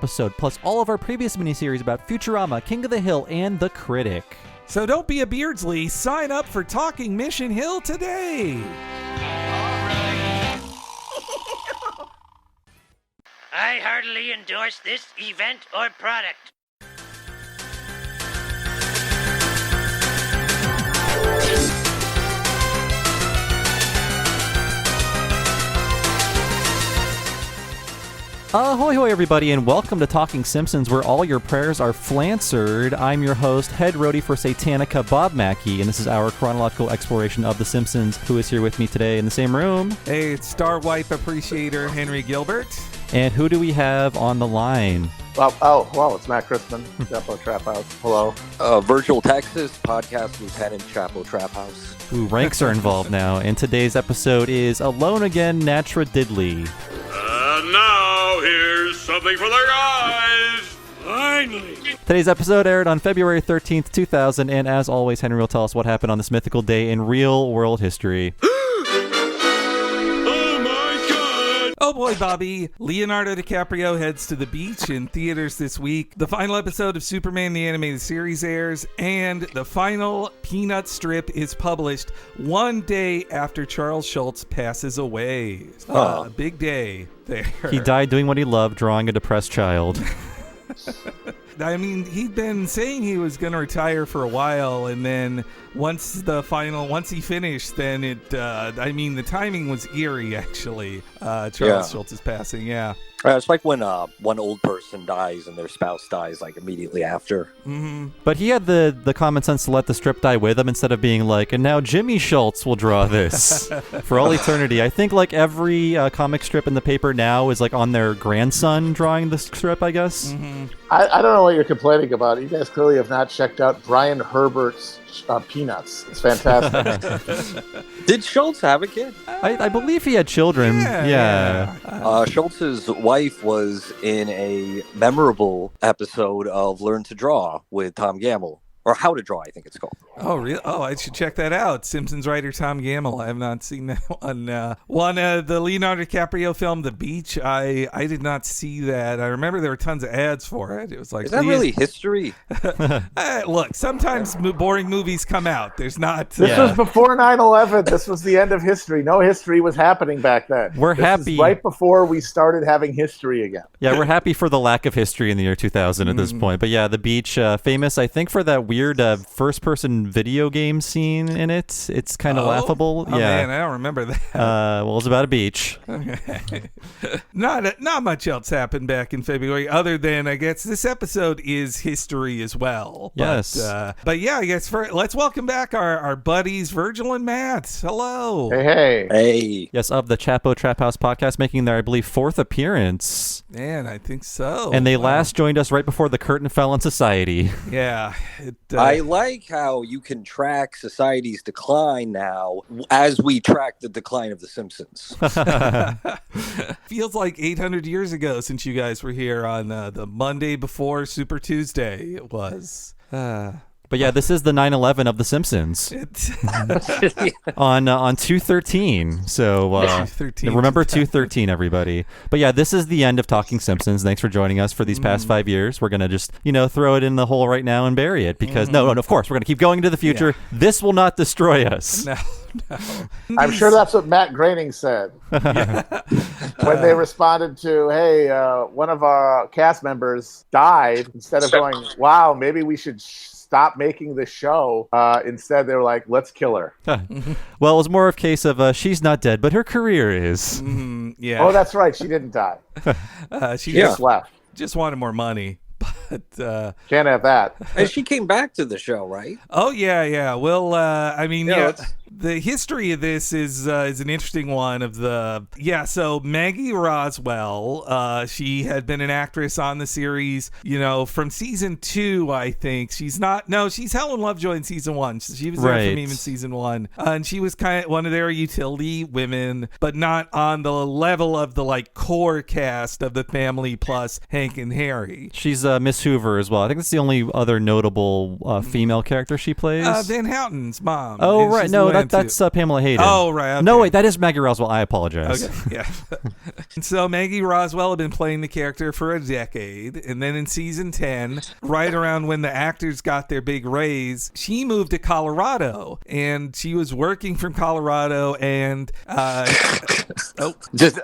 episode, plus all of our previous miniseries about Futurama, King of the Hill, and The Critic. So don't be a Beardsley. Sign up for Talking Mission Hill today. I heartily endorse this event or product. Ahoy, hoy, everybody, and welcome to Talking Simpsons, where all your prayers are flancered. I'm your host, head roadie for Satanica, Bob Mackey, and this is our chronological exploration of The Simpsons. Who is here with me today in the same room? Hey, it's Star Wipe Appreciator Henry Gilbert. And who do we have on the line? Well, it's Matt Christman, Chapo Trap House. Hello. Virtual Texas, podcast Lieutenant Chapo Trap House. Ooh, ranks are involved now, and today's episode is Alone Again, Natra Diddley. And now, here's something for their eyes. Finally. Today's episode aired on February 13th, 2000, and as always, Henry will tell us what happened on this mythical day in real world history. Oh boy, Bobby. Leonardo DiCaprio heads to the beach in theaters this week. The final episode of Superman the Animated Series airs, and the final Peanut strip is published one day after Charles Schulz passes away. A big day there. He died doing what he loved, drawing a depressed child. I mean, he'd been saying he was going to retire for a while, and then once he finished, then the timing was eerie, actually. Charles Schultz's passing, yeah. It's like when one old person dies and their spouse dies like immediately after. Mm-hmm. But he had the common sense to let the strip die with him instead of being like, and now Jimmy Schultz will draw this for all eternity. I think like every comic strip in the paper now is like on their grandson drawing the strip, I guess. Mm-hmm. I don't know what you're complaining about. You guys clearly have not checked out Brian Herbert's Peanuts. It's fantastic. Did Schultz have a kid? I believe he had children. Yeah. Schultz's wife was in a memorable episode of Learn to Draw with Tom Gamble. Or How to Draw, I think it's called. Oh, really? Oh, I should check that out. Simpsons writer Tom Gamble. I have not seen that one. The Leonardo DiCaprio film, The Beach, I did not see that. I remember there were tons of ads for it. It was like, is that really history? Look, sometimes boring movies come out. There's not. This was before 9/11. This was the end of history. No history was happening back then. We're happy. Right before we started having history again. Yeah, we're happy for the lack of history in the year 2000 at this point. But yeah, The Beach, famous, I think, for that weird first-person video game scene in it. It's kind of laughable. Oh, man, I don't remember that. Well, it's about a beach. Okay. Not much else happened back in February other than, I guess, this episode is history as well. Yes. But yeah, I guess let's welcome back our buddies, Virgil and Matt. Hello. Hey. Yes, of the Chapo Trap House podcast, making their, I believe, fourth appearance. Man, I think so. And they last joined us right before the curtain fell on society. Yeah. I like how you can track society's decline now as we track the decline of The Simpsons. Feels like 800 years ago since you guys were here on the Monday before Super Tuesday. It was. But yeah, this is the 9/11 of The Simpsons on 2/13. So 2/13, remember 2/13, everybody. But yeah, this is the end of Talking Simpsons. Thanks for joining us for these past 5 years. We're gonna just throw it in the hole right now and bury it because no, of course we're gonna keep going into the future. Yeah. This will not destroy us. No. I'm sure that's what Matt Groening said when they responded to, hey, one of our cast members died. Instead of going, wow, maybe we should stop making the show. Instead, they were like, let's kill her. Well, it was more of a case of she's not dead, but her career is. Yeah. Oh, that's right. She didn't die. She just left. Just wanted more money. But can't have that. And she came back to the show, right? Oh yeah. Well, the history of this is an interesting one. So Maggie Roswell, she had been an actress on the series, from season 2, I think. She's Helen Lovejoy in season 1. She was there from even season 1, and she was kind of one of their utility women, but not on the level of the core cast of the Family plus Hank and Harry. She's Miss Hoover as well. I think that's the only other notable female character she plays. Van Houten's mom. Oh, right. No, into. That's Pamela Hayden. Oh, right. Okay. No, wait, that is Maggie Roswell. I apologize. Okay, yeah. So Maggie Roswell had been playing the character for a decade, and then in season 10, right around when the actors got their big raise, she moved to Colorado, and she was working from Colorado, and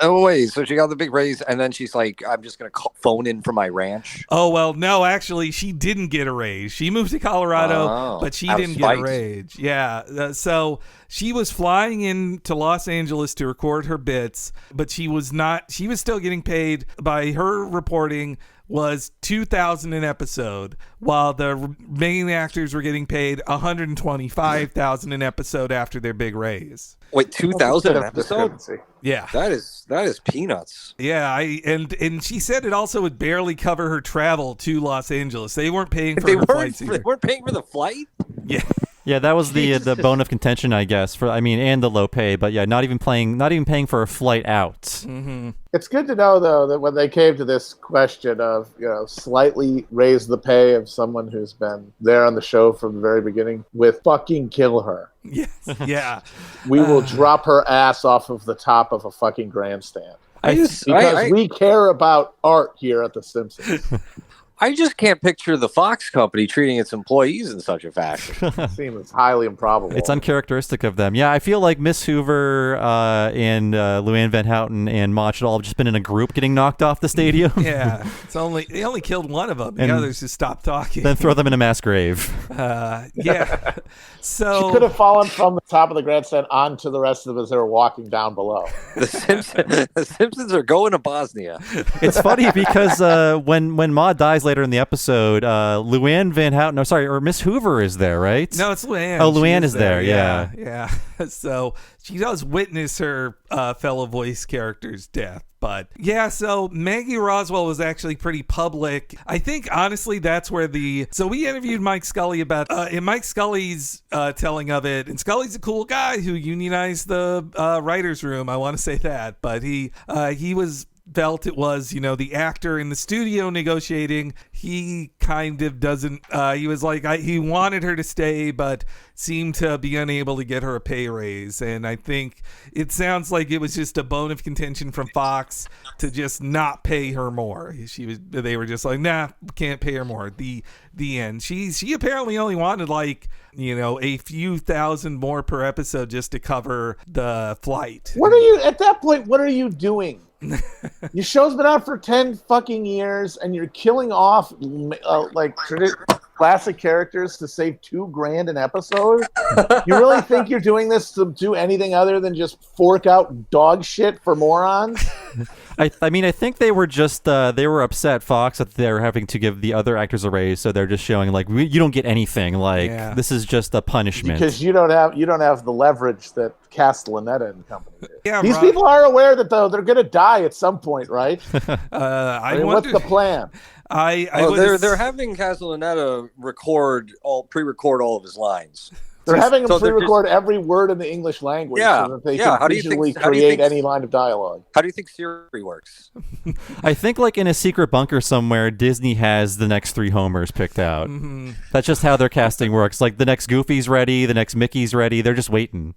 wait, so she got the big raise, and then she's like, I'm just gonna phone in from my ranch. Oh well, no, actually, she didn't get a raise. She moved to Colorado, but she didn't get a raise. Yeah, so she was flying in to Los Angeles to record her bits, but she was not. She was still getting paid. By her reporting, was $2,000 an episode, while the main actors were getting paid $125,000 an episode after their big raise. Wait, $2,000 an episode? Yeah, that is peanuts. Yeah, and she said it also would barely cover her travel to Los Angeles. They weren't paying for her flights either. They weren't paying for the flight? Yeah. Yeah, that was the bone of contention, I guess. And the low pay, but yeah, not even paying for a flight out. Mm-hmm. It's good to know though that when they came to this question of slightly raise the pay of someone who's been there on the show from the very beginning, with fucking kill her. Yes, yeah. We will drop her ass off of the top of a fucking grandstand. Because we care about art here at The Simpsons. I just can't picture the Fox company treating its employees in such a fashion. Seems highly improbable. It's uncharacteristic of them. Yeah, I feel like Miss Hoover and Luann Van Houten and Maude should all have just been in a group getting knocked off the stadium. Yeah, they only killed one of them. The others just stopped talking. Then throw them in a mass grave. Yeah. So she could have fallen from the top of the grandstand onto the rest of them as they were walking down below. The Simpsons are going to Bosnia. It's funny because when Maude dies later in the episode, Luann Van Houten, or Miss Hoover is there, right? No, it's Luann. Oh, Luann is there. Yeah. Yeah. So she does witness her fellow voice character's death. But yeah, so Maggie Roswell was actually pretty public. I think honestly that's where so we interviewed Mike Scully about in Mike Scully's telling of it, and Scully's a cool guy who unionized the writers' room. I want to say that, but he felt it was, the actor in the studio negotiating. He kind of doesn't, he was like, he wanted her to stay, but seemed to be unable to get her a pay raise. And I think it sounds like it was just a bone of contention from Fox to just not pay her more. They were just like, nah, can't pay her more. The end. She apparently only wanted a few thousand more per episode just to cover the flight. At that point, what are you doing? Your show's been out for 10 fucking years and you're killing off classic characters to save $2,000 an episode? You really think you're doing this to do anything other than just fork out dog shit for morons? I think they were just they were upset, Fox, that they were having to give the other actors a raise, so they're just showing you don't get anything. This is just a punishment because you don't have the leverage that Castellaneta and company did. Yeah, these people are aware that though they're going to die at some point, right? What's the plan? They're having Castellaneta pre-record all of his lines. They're having him pre-record every word in the English language so that they can easily create any line of dialogue. How do you think Siri works? I think in a secret bunker somewhere, Disney has the next 3 Homers picked out. Mm-hmm. That's just how their casting works. The next Goofy's ready, the next Mickey's ready. They're just waiting.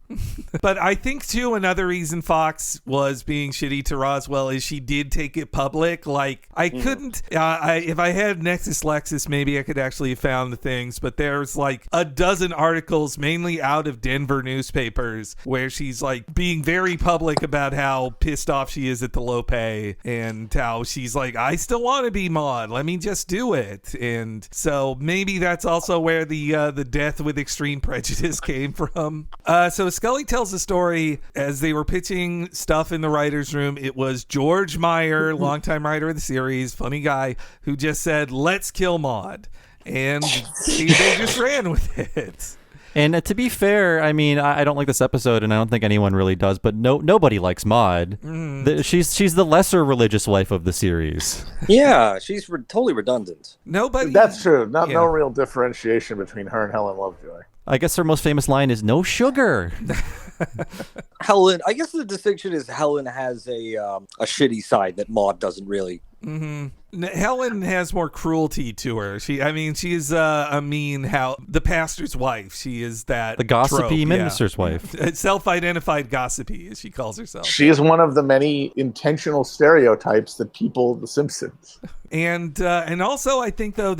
But I think, too, another reason Fox was being shitty to Roswell is she did take it public. I couldn't... if I had Nexus Lexus, maybe I could actually have found the things, but there's a dozen articles mainly out of Denver newspapers where she's being very public about how pissed off she is at the low pay and how she's I still want to be Maude, let me just do it. And so maybe that's also where the death with extreme prejudice came from. So Scully tells the story as they were pitching stuff in the writers' room. It was George Meyer, longtime writer of the series, funny guy, who just said, let's kill Maude, and they just ran with it. And to be fair, I don't like this episode, and I don't think anyone really does, but nobody likes Maude. She's the lesser religious wife of the series. Yeah, she's totally redundant. Nobody. That's true. No real differentiation between her and Helen Lovejoy. I guess her most famous line is "No sugar." Helen. I guess the distinction is Helen has a shitty side that Maude doesn't really Helen has more cruelty to her. She is the pastor's wife. She is that the gossipy trope, minister's wife. Self-identified gossipy, as she calls herself. She is one of the many intentional stereotypes that people The Simpsons. And also, I think, though,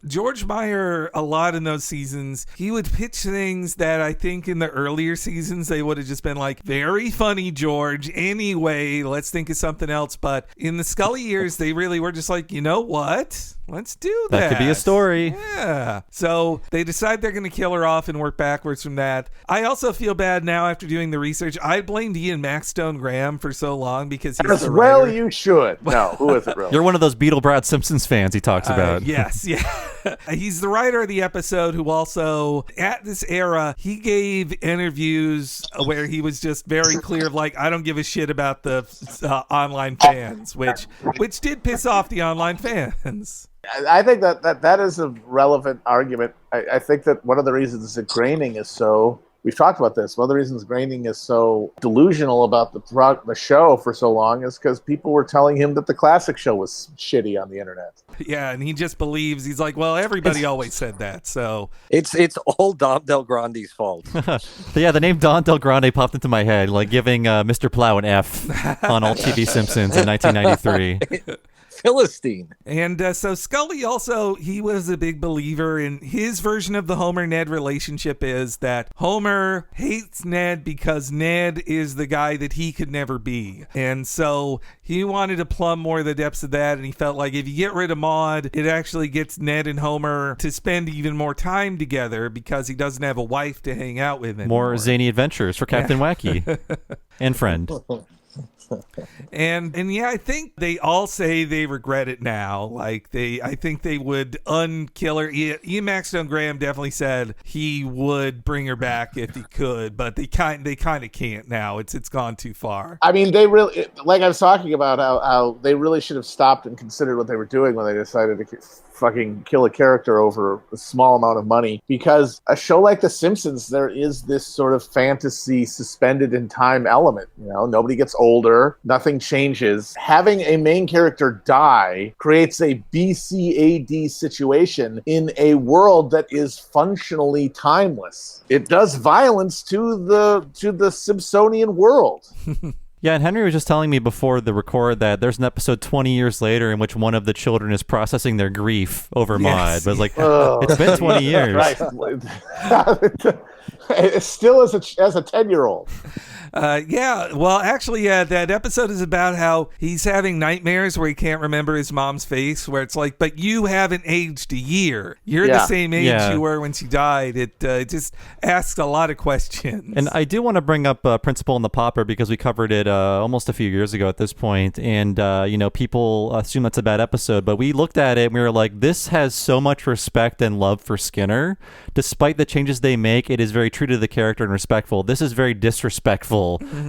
George Meyer, a lot in those seasons, he would pitch things that I think in the earlier seasons, they would have just been like, very funny, George. Anyway, let's think of something else. But in the Scully years, they really were just like, you know what? Let's do that. That could be a story. Yeah. So they decide they're going to kill her off and work backwards from that. I also feel bad now after doing the research. I blamed Ian Maxstone Graham for so long because he's as the well writer. You should. No, who is it really? You're one of those Beetle Brad Simpsons fans he talks about. Yes, yeah. He's the writer of the episode who also, at this era, he gave interviews where he was just very clear of like, I don't give a shit about the online fans, which did piss off the online fans. I think that is a relevant argument. I think that one of the reasons that Groening is so... We've talked about this. One of the reasons Groening is so delusional about the show for so long is because people were telling him that the classic show was shitty on the internet. Yeah, and he just believes, he's like, well, everybody always said that, so... It's all Dom Del Grande's fault. Yeah, the name Don Del Grande popped into my head, like giving Mr. Plow an F on All TV Simpsons in 1993. Philistine. And so Scully also, he was a big believer in his version of the Homer-Ned relationship is that Homer hates Ned because Ned is the guy that he could never be. And so he wanted to plumb more of the depths of that, and he felt like if you get rid of Maude, it actually gets Ned and Homer to spend even more time together because he doesn't have a wife to hang out with anymore. More zany adventures for Captain Wacky and friend. And yeah, I think they all say they regret it now. Like I think they would unkill her. Ian Maxstone Graham definitely said he would bring her back if he could, but they kind of can't now. It's gone too far. I mean, they really, like I was talking about, how they really should have stopped and considered what they were doing when they decided to fucking kill a character over a small amount of money. Because a show like The Simpsons, there is this sort of fantasy suspended in time element. You know, nobody gets older, nothing changes. Having a main character die creates a BC-AD situation in a world that is functionally timeless. It does violence to the Simpsonian world. Yeah, and Henry was just telling me before the record that there's an episode 20 years later in which one of the children is processing their grief over Maude. But it's like, it's been 20 years. Right. It's still as a 10-year-old. Yeah, well, actually, that episode is about how he's having nightmares where he can't remember his mom's face, where it's like, but you haven't aged a year. You're the same age you were when she died. It just asks a lot of questions. And I do want to bring up Principal and the Pauper because we covered it almost a few years ago at this point, and people assume that's a bad episode, but we looked at it and we were like, this has so much respect and love for Skinner. Despite the changes they make, it is very true to the character and respectful. This is very disrespectful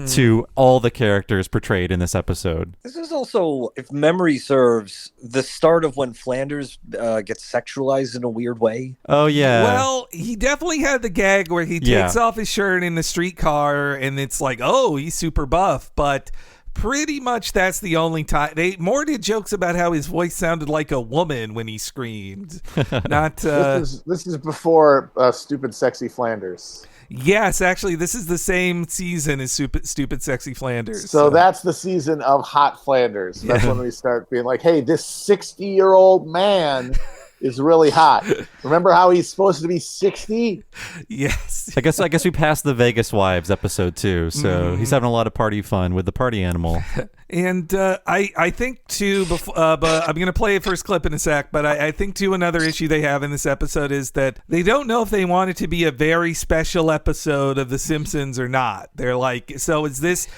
to all the characters portrayed in this episode. This is also, if memory serves, the start of when Flanders gets sexualized in a weird way. Oh, yeah. Well, he definitely had the gag where he takes off his shirt in the streetcar and it's like, oh, he's super buff, but pretty much that's the only time. More did jokes about how his voice sounded like a woman when he screamed. Not this is before Stupid Sexy Flanders. Yes, actually, this is the same season as Stupid Sexy Flanders. So that's the season of Hot Flanders. That's when we start being like, hey, this 60-year-old man is really hot. Remember how he's supposed to be 60? Yes. I guess we passed the Vegas Wives episode too, so he's having a lot of party fun with the party animal. And I think, too, but I'm going to play a first clip in a sec, but I think, too, another issue they have in this episode is that they don't know if they want it to be a very special episode of The Simpsons or not. They're like, so is this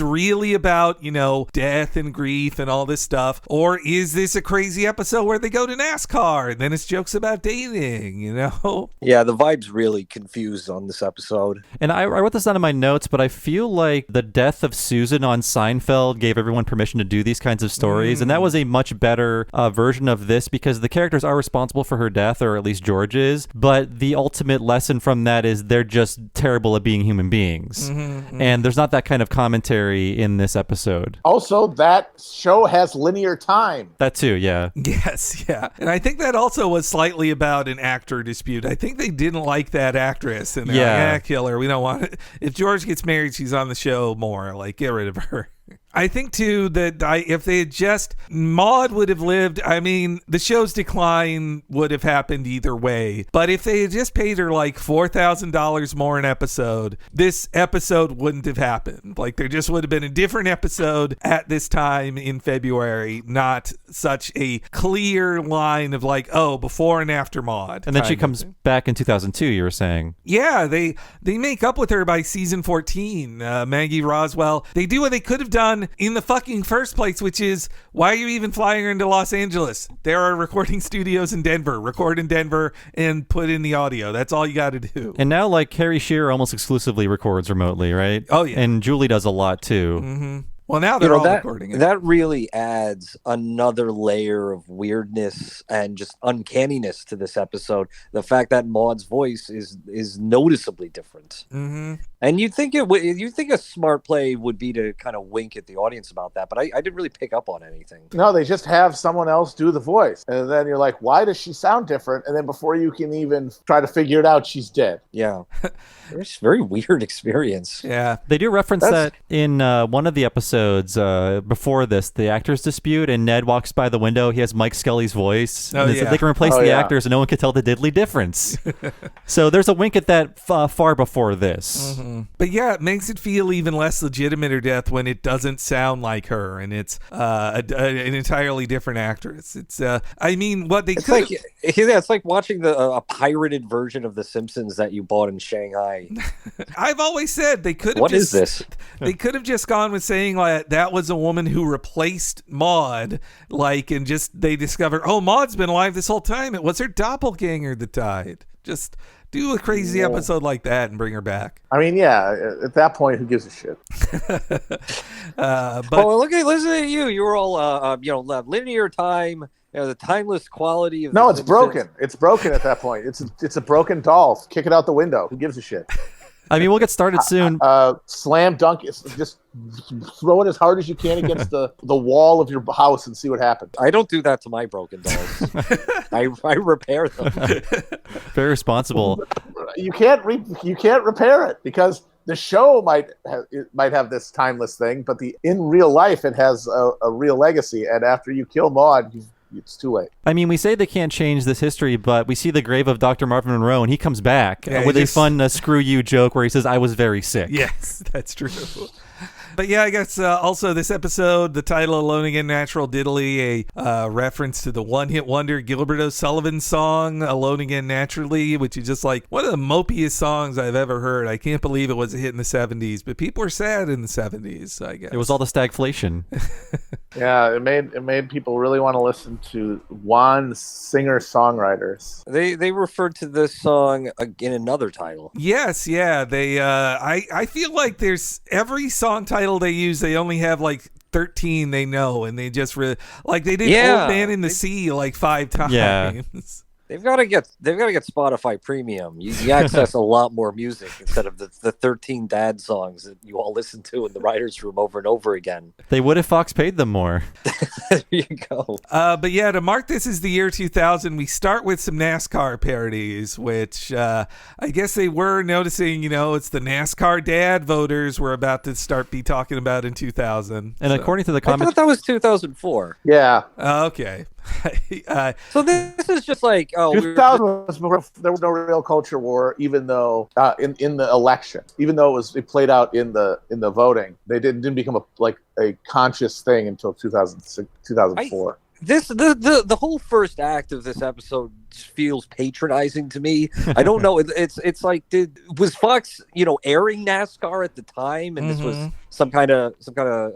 really about, death and grief and all this stuff? Or is this a crazy episode where they go to NASCAR and then it's jokes about dating, Yeah, the vibe's really confused on this episode. And I wrote this down in my notes, but I feel like the death of Susan on Seinfeld gave gave everyone permission to do these kinds of stories. And that was a much better version of this because the characters are responsible for her death, or at least George is. But the ultimate lesson from that is they're just terrible at being human beings. And there's not that kind of commentary in this episode. Also, that show has linear time. That too, yeah. Yes, yeah. And I think that also was slightly about an actor dispute. I think they didn't like that actress. And they're like, kill her. We don't want it. If George gets married, she's on the show more. Like, get rid of her. I think, too, that if they had just... Maude would have lived... I mean, the show's decline would have happened either way. But if they had just paid her, like, $4,000 more an episode, this episode wouldn't have happened. Like, there just would have been a different episode at this time in February, not such a clear line of, like, oh, before and after Maude. And then she comes back in 2002, you were saying. Yeah, they make up with her by season 14. Maggie Roswell. They do what they could have done in the fucking first place, which is, why are you even flying her into Los Angeles? There are recording studios in Denver. Record in Denver and put in the audio. That's all you got to do. And now, like, Carrie Shearer almost exclusively records remotely, right? Oh, yeah. And Julie does a lot, too. Mm-hmm. Well, now they're all recording it. That really adds another layer of weirdness and just uncanniness to this episode. The fact that Maude's voice is noticeably different. Mm-hmm. And you'd think a smart play would be to kind of wink at the audience about that, but I didn't really pick up on anything. No, they just have someone else do the voice. And then you're like, why does she sound different? And then before you can even try to figure it out, she's dead. Yeah. It's a very weird experience. Yeah. They do reference that in one of the episodes before this, the actors dispute, and Ned walks by the window. He has Mike Scully's voice. Oh, yeah. They can replace the actors and no one can tell the diddly difference. So there's a wink at that far before this. Mm-hmm. But yeah, it makes it feel even less legitimate, her death, when it doesn't sound like her and it's an entirely different actress. It's I mean, what they could... It's like watching a pirated version of The Simpsons that you bought in Shanghai. I've always said they could have What is this? They could have just gone with saying like that was a woman who replaced Maude, like, and just they discovered, oh, Maude's been alive this whole time. It was her doppelganger that died. Just do a crazy episode like that and bring her back. I mean, yeah, at that point, who gives a shit? But listen at you. You were all, linear time. The timeless quality of... No, it's broken. It's broken at that point. It's a broken doll. Kick it out the window. Who gives a shit? I mean, we'll get started soon. Slam dunk. Just throw it as hard as you can against the wall of your house and see what happens. I don't do that to my broken dolls. I repair them. Very responsible. You can't repair it because the show might have this timeless thing, but in real life it has a real legacy. And after you kill Maude, it's too late. I mean, we say they can't change this history, but we see the grave of Dr. Marvin Monroe, and he comes back with a fun screw you joke where he says, I was very sick. Yes, that's true. But yeah, I guess also this episode, the title Alone Again Natural Diddly, a reference to the one-hit wonder Gilbert O'Sullivan song, Alone Again Naturally, which is just like one of the mopiest songs I've ever heard. I can't believe it was a hit in the 70s, but people were sad in the 70s, I guess. It was all the stagflation. Yeah, it made people really want to listen to one singer-songwriters. They referred to this song in another title. Yes, yeah. They I feel like there's every song title they use, they only have like 13 they know, and they just really like they did Old Man in the Sea like 5 times. Yeah. They've got to get Spotify Premium. You access a lot more music instead of the 13 dad songs that you all listen to in the writer's room over and over again. They would if Fox paid them more. There you go. But yeah, to mark this as the year 2000, we start with some NASCAR parodies, which I guess they were noticing, it's the NASCAR dad voters we're about to start be talking about in 2000. And according to the I comment... thought that was 2004. Yeah. Okay. So this is just like 2000 there was no real culture war, even though in the election, even though it played out in the voting, they didn't become a conscious thing until 2004. The whole first act of this episode feels patronizing to me. I don't know. It's like, was Fox airing NASCAR at the time, and this was some kind of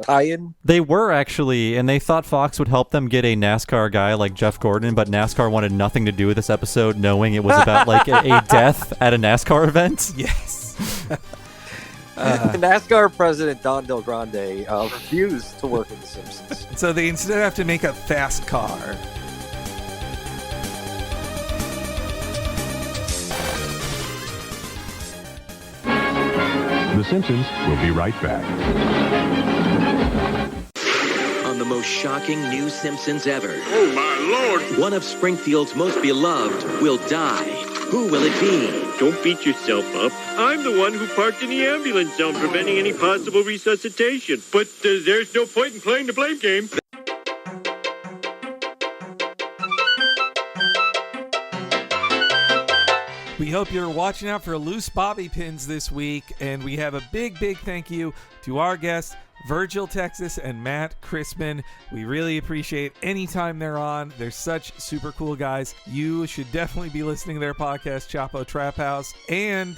tie-in? They were actually, and they thought Fox would help them get a NASCAR guy like Jeff Gordon, but NASCAR wanted nothing to do with this episode, knowing it was about like a death at a NASCAR event. Yes. NASCAR president Don Del Grande refused to work with The Simpsons. So they instead have to make a fast car. The Simpsons will be right back. On the most shocking new Simpsons ever. Oh, my Lord. One of Springfield's most beloved will die. Who will it be? Don't beat yourself up. I'm the one who parked in the ambulance zone, preventing any possible resuscitation. But there's no point in playing the blame game. We hope you're watching out for loose bobby pins this week, and we have a big thank you to our guests, Virgil Texas and Matt Christman. We really appreciate any time they're on. They're such super cool guys. You should definitely be listening to their podcast, Chapo Trap House. And,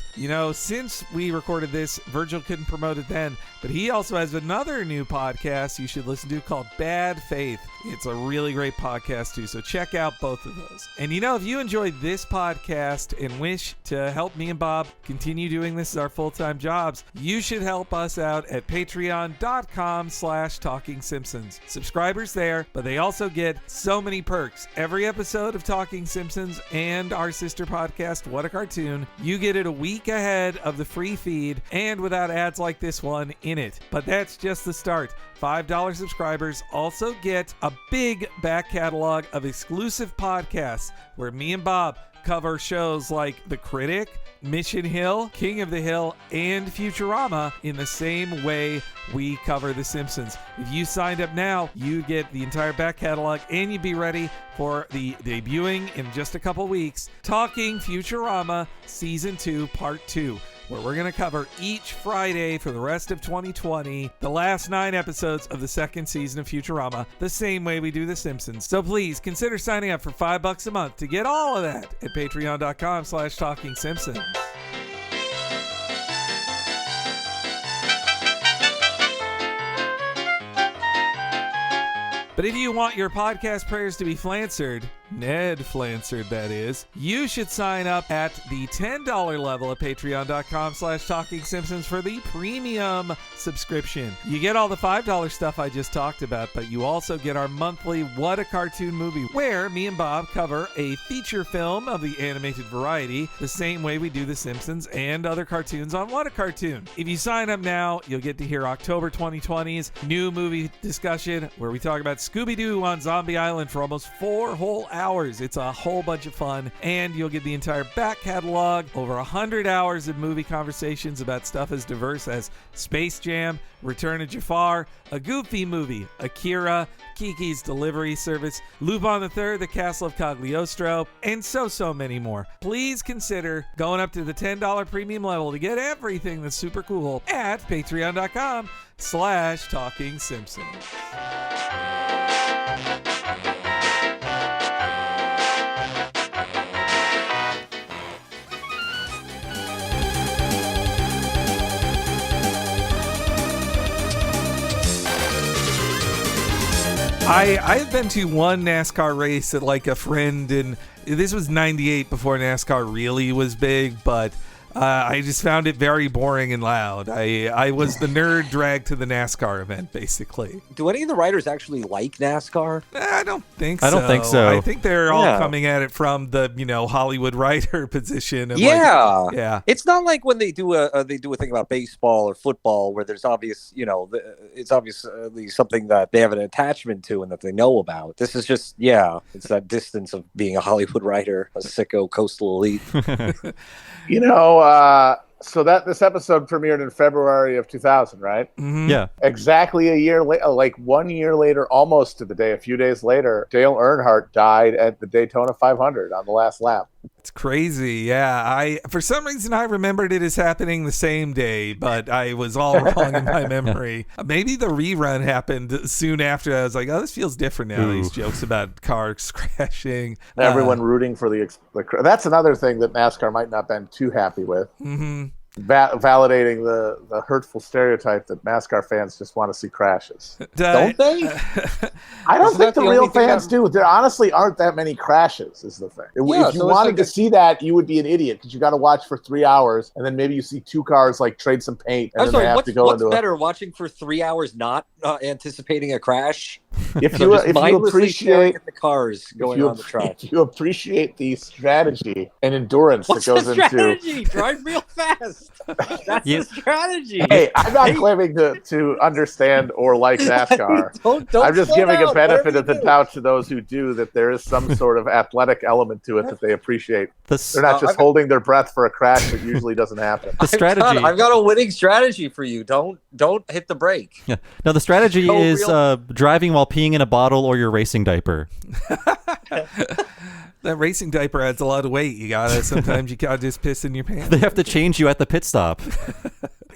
since we recorded this, Virgil couldn't promote it then, but he also has another new podcast you should listen to called Bad Faith. It's a really great podcast too, so check out both of those. And if you enjoyed this podcast and wish to help me and Bob continue doing this as our full-time jobs, you should help us out at patreon.com/Talking Simpsons. Subscribers there, but they also get so many perks. Every episode of Talking Simpsons and our sister podcast, What a Cartoon, you get it a week ahead of the free feed and without ads like this one in it. But that's just the start. $5 subscribers also get a big back catalog of exclusive podcasts where me and Bob cover shows like The Critic, Mission Hill, King of the Hill, and Futurama in the same way we cover The Simpsons. If you signed up now, you get the entire back catalog and you'd be ready for the debuting in just a couple weeks, Talking Futurama Season 2 Part 2. Where we're going to cover each Friday for the rest of 2020, the last 9 episodes of the second season of Futurama, the same way we do The Simpsons. So please consider signing up for $5 a month to get all of that at patreon.com/Talking Simpsons. But if you want your podcast prayers to be flancered, Ned Flancered that is, you should sign up at the $10 level at patreon.com/Talking Simpsons for the premium subscription. You get all the $5 stuff I just talked about, but you also get our monthly What a Cartoon movie, where me and Bob cover a feature film of the animated variety, the same way we do The Simpsons and other cartoons on What a Cartoon. If you sign up now, you'll get to hear October 2020's new movie discussion, where we talk about Scooby-Doo on Zombie Island for almost 4 whole hours. It's a whole bunch of fun, and you'll get the entire back catalog, over 100 hours of movie conversations about stuff as diverse as Space Jam, Return of Jafar, a Goofy movie, Akira, Kiki's Delivery Service, Lupin III, The Castle of Cagliostro, and so many more. Please consider going up to the $10 premium level to get everything that's super cool at patreon.com/Talking Simpsons. I've been to one NASCAR race at like a friend, and this was 98 before NASCAR really was big, but I just found it very boring and loud. I was the nerd dragged to the NASCAR event, basically. Do any of the writers actually like NASCAR? I don't think so. I don't think so. I think they're all coming at it from the Hollywood writer position. Of yeah. It's not like when they do a thing about baseball or football where there's obvious, it's obviously something that they have an attachment to and that they know about. This is just, it's that distance of being a Hollywood writer, a sicko coastal elite. So this episode premiered in February of 2000, right? Mm-hmm. Yeah. Exactly a year later, like 1 year later, almost to the day, a few days later, Dale Earnhardt died at the Daytona 500 on the last lap. It's crazy. Yeah. For some reason, I remembered it as happening the same day, but I was all wrong in my memory. Maybe the rerun happened soon after. I was like, oh, this feels different now. These jokes about cars crashing. Everyone rooting for the that's another thing that NASCAR might not have been too happy with. Mm-hmm. validating the hurtful stereotype that NASCAR fans just want to see crashes. Don't they? I don't think the real fans do. There honestly aren't that many crashes, is the thing. If you wanted to see that, you would be an idiot because you got to watch for 3 hours and then maybe you see two cars like trade some paint. And then they have to go what's better, watching for 3 hours not anticipating a crash? If you appreciate the cars going on the track, if you appreciate the strategy and endurance that goes into strategy, drive real fast. That's the strategy. Hey, I'm not claiming to understand or like NASCAR. don't I'm just giving a benefit of the do. doubt to those who do, that there is some sort of athletic element to it that they appreciate. They're not just holding their breath for a crash that usually doesn't happen. The strategy. I've got a winning strategy for you. Don't hit the brake. Yeah. No, the strategy is driving while peeing in a bottle or your racing diaper. That racing diaper adds a lot of weight. Sometimes you gotta just piss in your pants. They have to change you at the pit stop.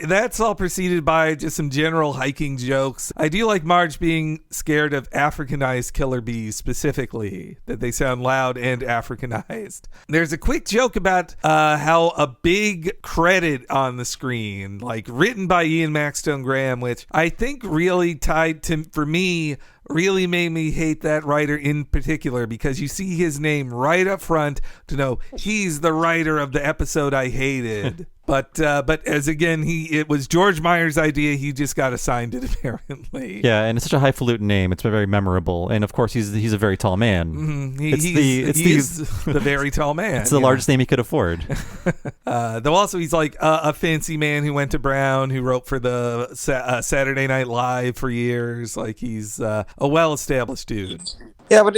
That's all preceded by just some general hiking jokes. I do like Marge being scared of Africanized killer bees specifically, that they sound loud and Africanized. There's a quick joke about how a big credit on the screen, like written by Ian Maxtone Graham, which I think really tied to, for me, really made me hate that writer in particular, because you see his name right up front to know he's the writer of the episode I hated. But as again, it was George Meyer's idea. He just got assigned it apparently. Yeah, and it's such a highfalutin name. It's very memorable, and of course he's a very tall man. Mm-hmm. He's the very tall man. It's the largest name he could afford. Though also he's like a fancy man who went to Brown, who wrote for the Saturday Night Live for years. Like he's a well-established dude. Yeah, but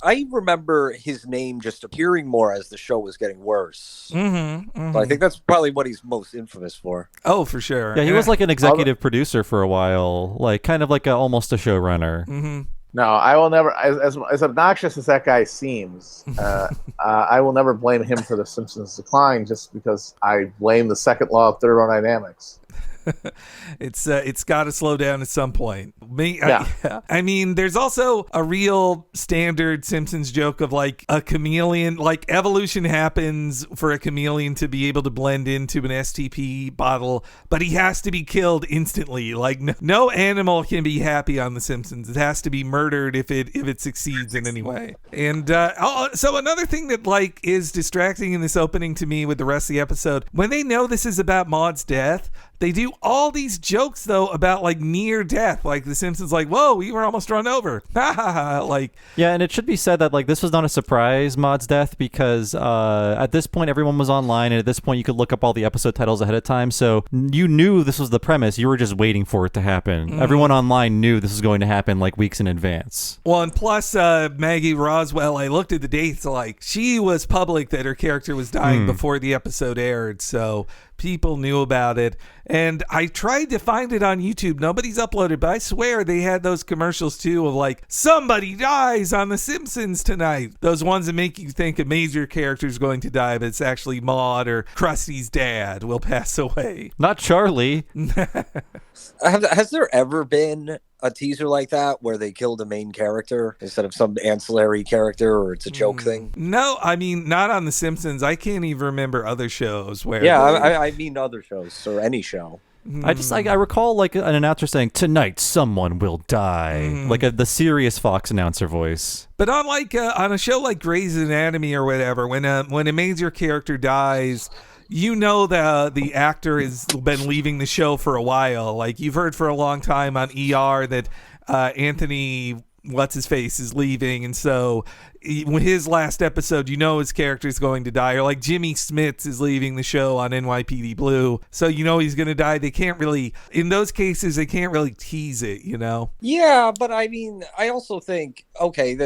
I remember his name just appearing more as the show was getting worse. So I think that's probably what he's most infamous for. Oh, for sure. Yeah, he was like an executive producer for a while, like kind of like almost a showrunner. Mm-hmm. No, I will never. As obnoxious as that guy seems, I will never blame him for the Simpsons' decline, just because I blame the second law of thermodynamics. It's got to slow down at some point. I mean, there's also a real standard Simpsons joke of like a chameleon, like evolution happens for a chameleon to be able to blend into an STP bottle, but he has to be killed instantly. Like no animal can be happy on The Simpsons. It has to be murdered if it succeeds in any way. And so another thing that like is distracting in this opening to me with the rest of the episode, when they know this is about Maude's death, they do all these jokes though about like near death, like The Simpsons, like, whoa, we were almost run over. Like, yeah, and it should be said that like this was not a surprise, Maude's death, because at this point everyone was online, and at this point you could look up all the episode titles ahead of time, so you knew this was the premise. You were just waiting for it to happen. Mm-hmm. Everyone online knew this was going to happen like weeks in advance. Well, and plus Maggie Roswell, I looked at the dates, like she was public that her character was dying before the episode aired, so people knew about it. And I tried to find it on YouTube. Nobody's uploaded, but I swear they had those commercials too of like, somebody dies on The Simpsons tonight. Those ones that make you think a major character is going to die, but it's actually Maude or Krusty's dad will pass away. Not Charlie. Has there ever been a teaser like that where they killed a main character instead of some ancillary character, or it's a joke thing? No, I mean, not on The Simpsons. I can't even remember other shows where... Yeah, I mean other shows or any show. I recall like an announcer saying, "Tonight someone will die," like the serious Fox announcer voice. But on like on a show like Grey's Anatomy or whatever, when a major character dies, you know the actor has been leaving the show for a while. Like you've heard for a long time on ER that Anthony what's-his-face is leaving, and so his last episode, you know his character is going to die. Or like Jimmy Smits is leaving the show on NYPD Blue, so you know he's going to die. They can't really, in those cases, they can't really tease it, you know? Yeah, but I mean, I also think, okay,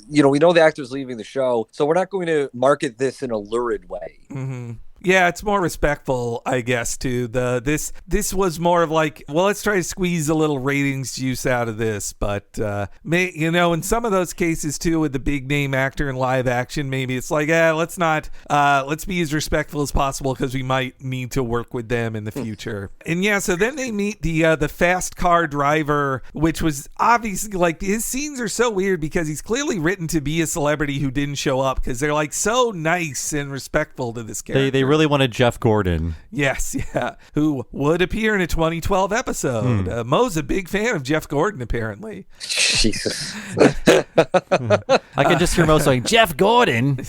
we know the actor's leaving the show, so we're not going to market this in a lurid way. Mm-hmm. Yeah, it's more respectful, I guess, to this was more of like, well, let's try to squeeze a little ratings juice out of this. But, in some of those cases, too, with the big name actor in live action, maybe it's like, let's be as respectful as possible because we might need to work with them in the future. And yeah, so then they meet the fast car driver, which was obviously like, his scenes are so weird because he's clearly written to be a celebrity who didn't show up because they're like so nice and respectful to this character. They really wanted Jeff Gordon. Yes, yeah, who would appear in a 2012 episode. Mo's a big fan of Jeff Gordon, apparently. Jesus. I can just hear Mo saying, Jeff Gordon.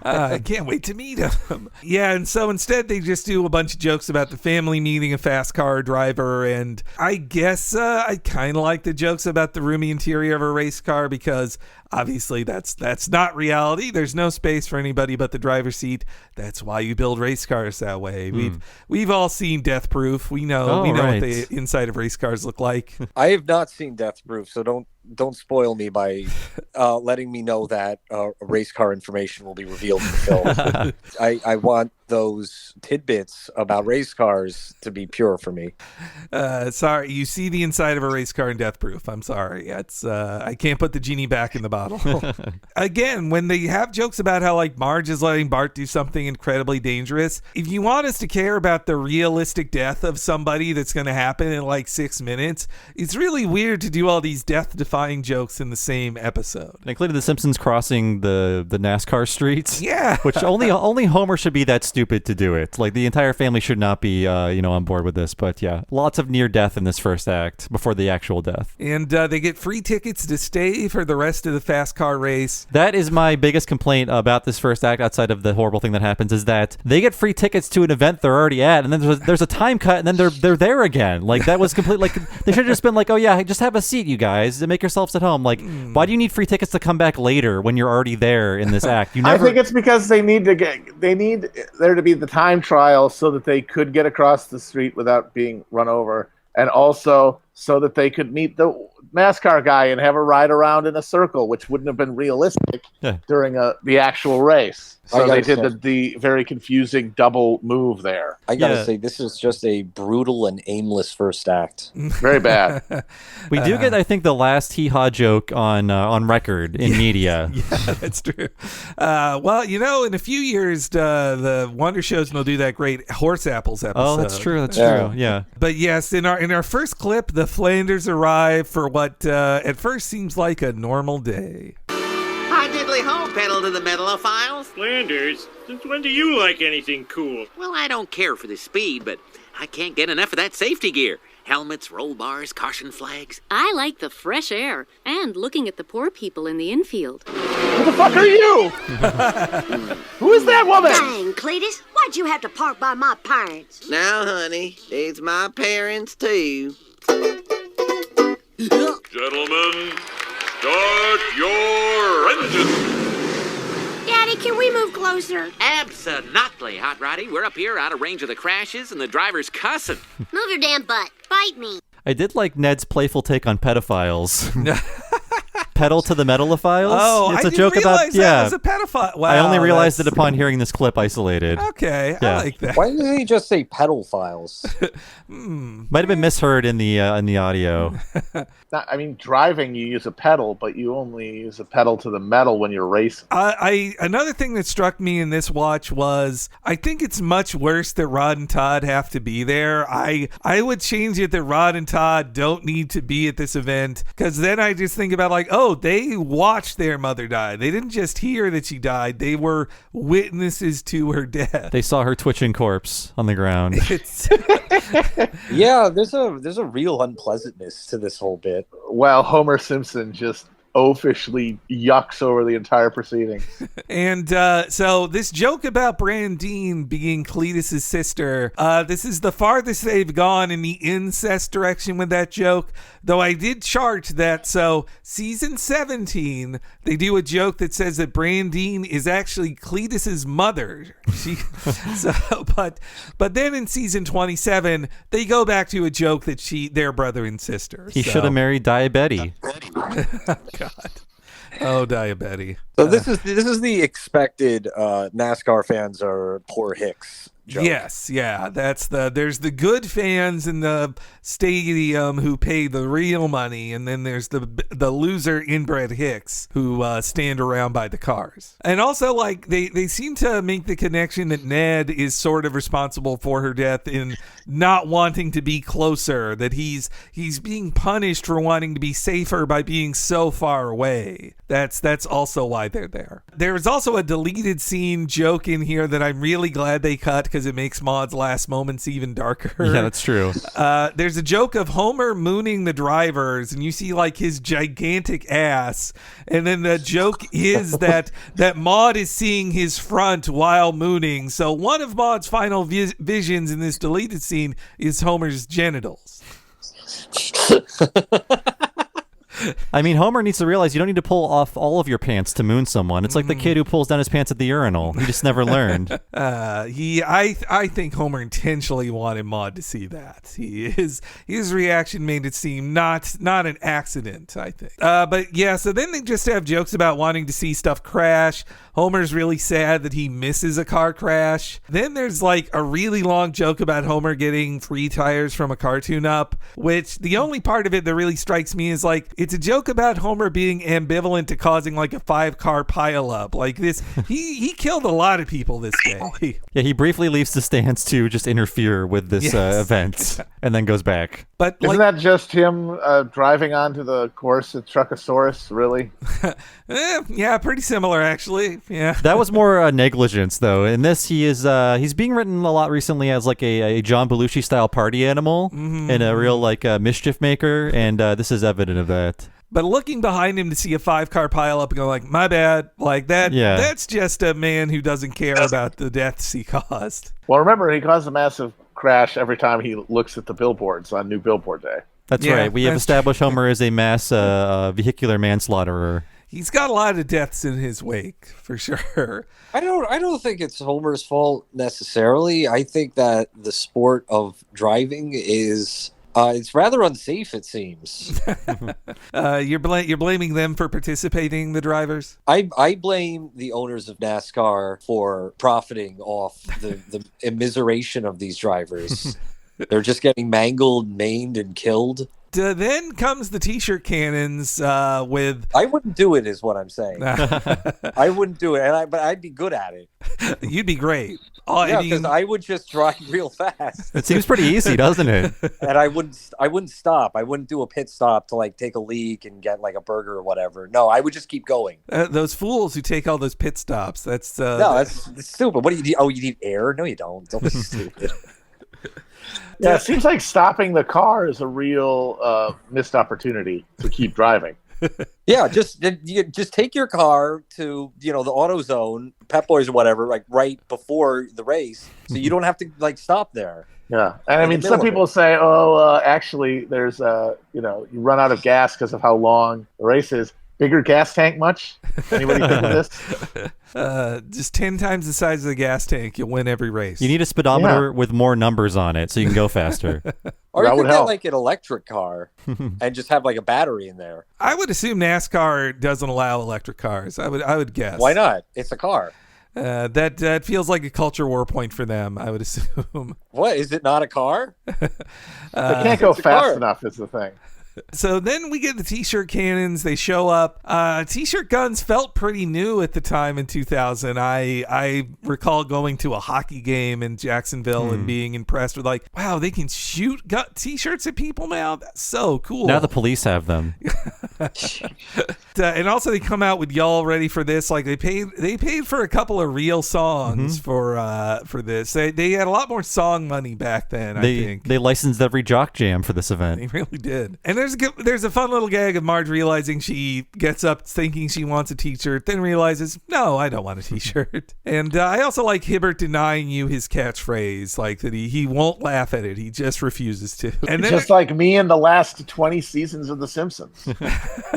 I can't wait to meet him. Yeah, and so instead they just do a bunch of jokes about the family meeting a fast car driver, and I guess I kind of like the jokes about the roomy interior of a race car because obviously that's not reality. There's no space for anybody but the driver's seat. That's why you build race cars that way. We've all seen Death Proof. We know what the inside of race cars look like. I have not seen Death Proof, so don't spoil me by letting me know that race car information will be revealed in the film. I want those tidbits about race cars to be pure for me. Sorry, you see the inside of a race car in Death Proof. I'm sorry. It's I can't put the genie back in the bottle. Again, when they have jokes about how like Marge is letting Bart do something incredibly dangerous, if you want us to care about the realistic death of somebody that's going to happen in like 6 minutes, it's really weird to do all these death-defying jokes in the same episode. Including the Simpsons crossing the NASCAR streets. Yeah. Which only Homer should be that stupid to do it. Like the entire family should not be on board with this. But yeah, lots of near death in this first act before the actual death. And they get free tickets to stay for the rest of the fast car race. That is my biggest complaint about this first act, outside of the horrible thing that happens, is that they get free tickets to an event they're already at, and then there's a time cut, and then they're there again. Like that was complete. Like they should have just been like, oh yeah, just have a seat, you guys, and make yourselves at home. Like, why do you need free tickets to come back later when you're already there in this act? I think it's because they need there to be the time trial so that they could get across the street without being run over, and also so that they could meet the NASCAR guy and have a ride around in a circle, which wouldn't have been realistic during the actual race. So they did the very confusing double move there. I gotta say, this is just a brutal and aimless first act. Very bad. We do get, I think, the last hee-haw joke on record in media. Yeah, that's true. Well, in a few years, the Wonder Show's will do that great Horse Apples episode. Oh, that's true. That's true. Yeah. But yes, in our first clip, the Flanders arrive for what at first seems like a normal day. Hi, diddly ho, pedal to the metalophiles. Flanders, since when do you like anything cool? Well, I don't care for the speed, but I can't get enough of that safety gear. Helmets, roll bars, caution flags. I like the fresh air and looking at the poor people in the infield. Who the fuck are you? Who is that woman? Dang, Cletus, why'd you have to park by my parents? Now, honey, it's my parents, too. Gentlemen, start your engines. Daddy, can we move closer? Absolutely, Hot Roddy. We're up here out of range of the crashes and the driver's cussing. Move your damn butt. Bite me. I did like Ned's playful take on pedophiles. Pedal to the metalophiles? Oh, it's I a joke didn't about realize that was a pedophile. Wow, I only realized it upon hearing this clip isolated. Okay, Yeah. I like that. Why didn't he just say pedal files? Might have been misheard in the audio. Driving, you use a pedal, but you only use a pedal to the metal when you're racing. Another thing that struck me in this watch was I think it's much worse that Rod and Todd have to be there. I would change it that Rod and Todd don't need to be at this event, because then I just think about like, oh, they watched their mother die. They didn't just hear that she died. They were witnesses to her death. They saw her twitching corpse on the ground. Yeah, there's a real unpleasantness to this whole bit. Well, Homer Simpson just officially yucks over the entire proceedings. And so this joke about Brandine being Cletus's sister, this is the farthest they've gone in the incest direction with that joke, though I did chart that. So season 17, they do a joke that says that Brandine is actually Cletus's mother. But then in season 27, they go back to a joke that they're brother and sister. He should have married Diabetes. God. Oh, Diabetes. So this is the expected NASCAR fans are poor hicks joke. Yes, yeah, there's the good fans in the stadium who pay the real money, and then there's the loser inbred hicks who stand around by the cars. And also, like, they seem to make the connection that Ned is sort of responsible for her death in not wanting to be closer, that he's being punished for wanting to be safer by being so far away. That's also why they're there. There's also a deleted scene joke in here that I'm really glad they cut because it makes Maude's last moments even darker. Yeah, that's true. There's a joke of Homer mooning the drivers, and you see like his gigantic ass, and then the joke is that Maude is seeing his front while mooning. So one of Maude's final visions in this deleted scene is Homer's genitals. I mean, Homer needs to realize you don't need to pull off all of your pants to moon someone. It's like the kid who pulls down his pants at the urinal. He just never learned. I think Homer intentionally wanted Maude to see that. His reaction made it seem not an accident, I think. But yeah, so then they just have jokes about wanting to see stuff crash. Homer's really sad that he misses a car crash. Then there's like a really long joke about Homer getting free tires from a car tune-up, which the only part of it that really strikes me is like, it's a joke about Homer being ambivalent to causing like a 5-car pileup. Like this, he killed a lot of people this day. Yeah, he briefly leaves the stands to just interfere with this event and then goes back. But isn't that just him driving onto the course at Truckosaurus, really? Yeah, pretty similar, actually. Yeah, that was more negligence, though. In this, he's being written a lot recently as like a John Belushi style party animal and a real like mischief maker, and this is evident of that. But looking behind him to see a 5-car pileup and go like, my bad, like that. Yeah. That's just a man who doesn't care about the deaths he caused. Well, remember, he caused a massive crash every time he looks at the billboards on New Billboard Day. That's right. We have established Homer as a mass vehicular manslaughterer. He's got a lot of deaths in his wake, for sure. I don't think it's Homer's fault necessarily. I think that the sport of driving is it's rather unsafe, it seems. You're blaming them for participating, the drivers? I blame the owners of NASCAR for profiting off the immiseration of these drivers. They're just getting mangled, maimed, and killed. Then comes the T-shirt cannons with... I wouldn't do it, is what I'm saying. I wouldn't do it, but I'd be good at it. You'd be great. Yeah, because I would just drive real fast. It seems pretty easy, doesn't it? And I wouldn't stop. I wouldn't do a pit stop to like take a leak and get like a burger or whatever. No, I would just keep going. Those fools who take all those pit stops. That's stupid. What do you need? Oh, you need air? No, you don't. Don't be stupid. Yeah, it seems like stopping the car is a real missed opportunity to keep driving. Yeah, just take your car to the AutoZone, Pep Boys or whatever, like right before the race, so you don't have to like stop there. Yeah, and I mean, some people say, actually, there's you run out of gas because of how long the race is. Bigger gas tank much? Anybody think of this? Just 10 times the size of the gas tank, you'll win every race. You need a speedometer with more numbers on it so you can go faster. Or you could get like an electric car and just have like a battery in there. I would assume NASCAR doesn't allow electric cars. I would guess. Why not? It's a car. That feels like a culture war point for them, I would assume. What? Is it not a car? They can't go fast enough is the thing. So then we get the T-shirt cannons. They show up. T-shirt guns felt pretty new at the time in 2000. I recall going to a hockey game in Jacksonville and being impressed with like, wow, they can shoot T-shirts at people now. That's so cool. Now the police have them. And also they come out with y'all ready for this. Like they paid for a couple of real songs for this. They had a lot more song money back then. I think they licensed every jock jam for this event. They really did. And there's a fun little gag of Marge realizing she gets up thinking she wants a T-shirt, then realizes, no, I don't want a T-shirt. And I also like Hibbert denying you his catchphrase, like that he won't laugh at it. He just refuses to. And then just like me in the last 20 seasons of The Simpsons.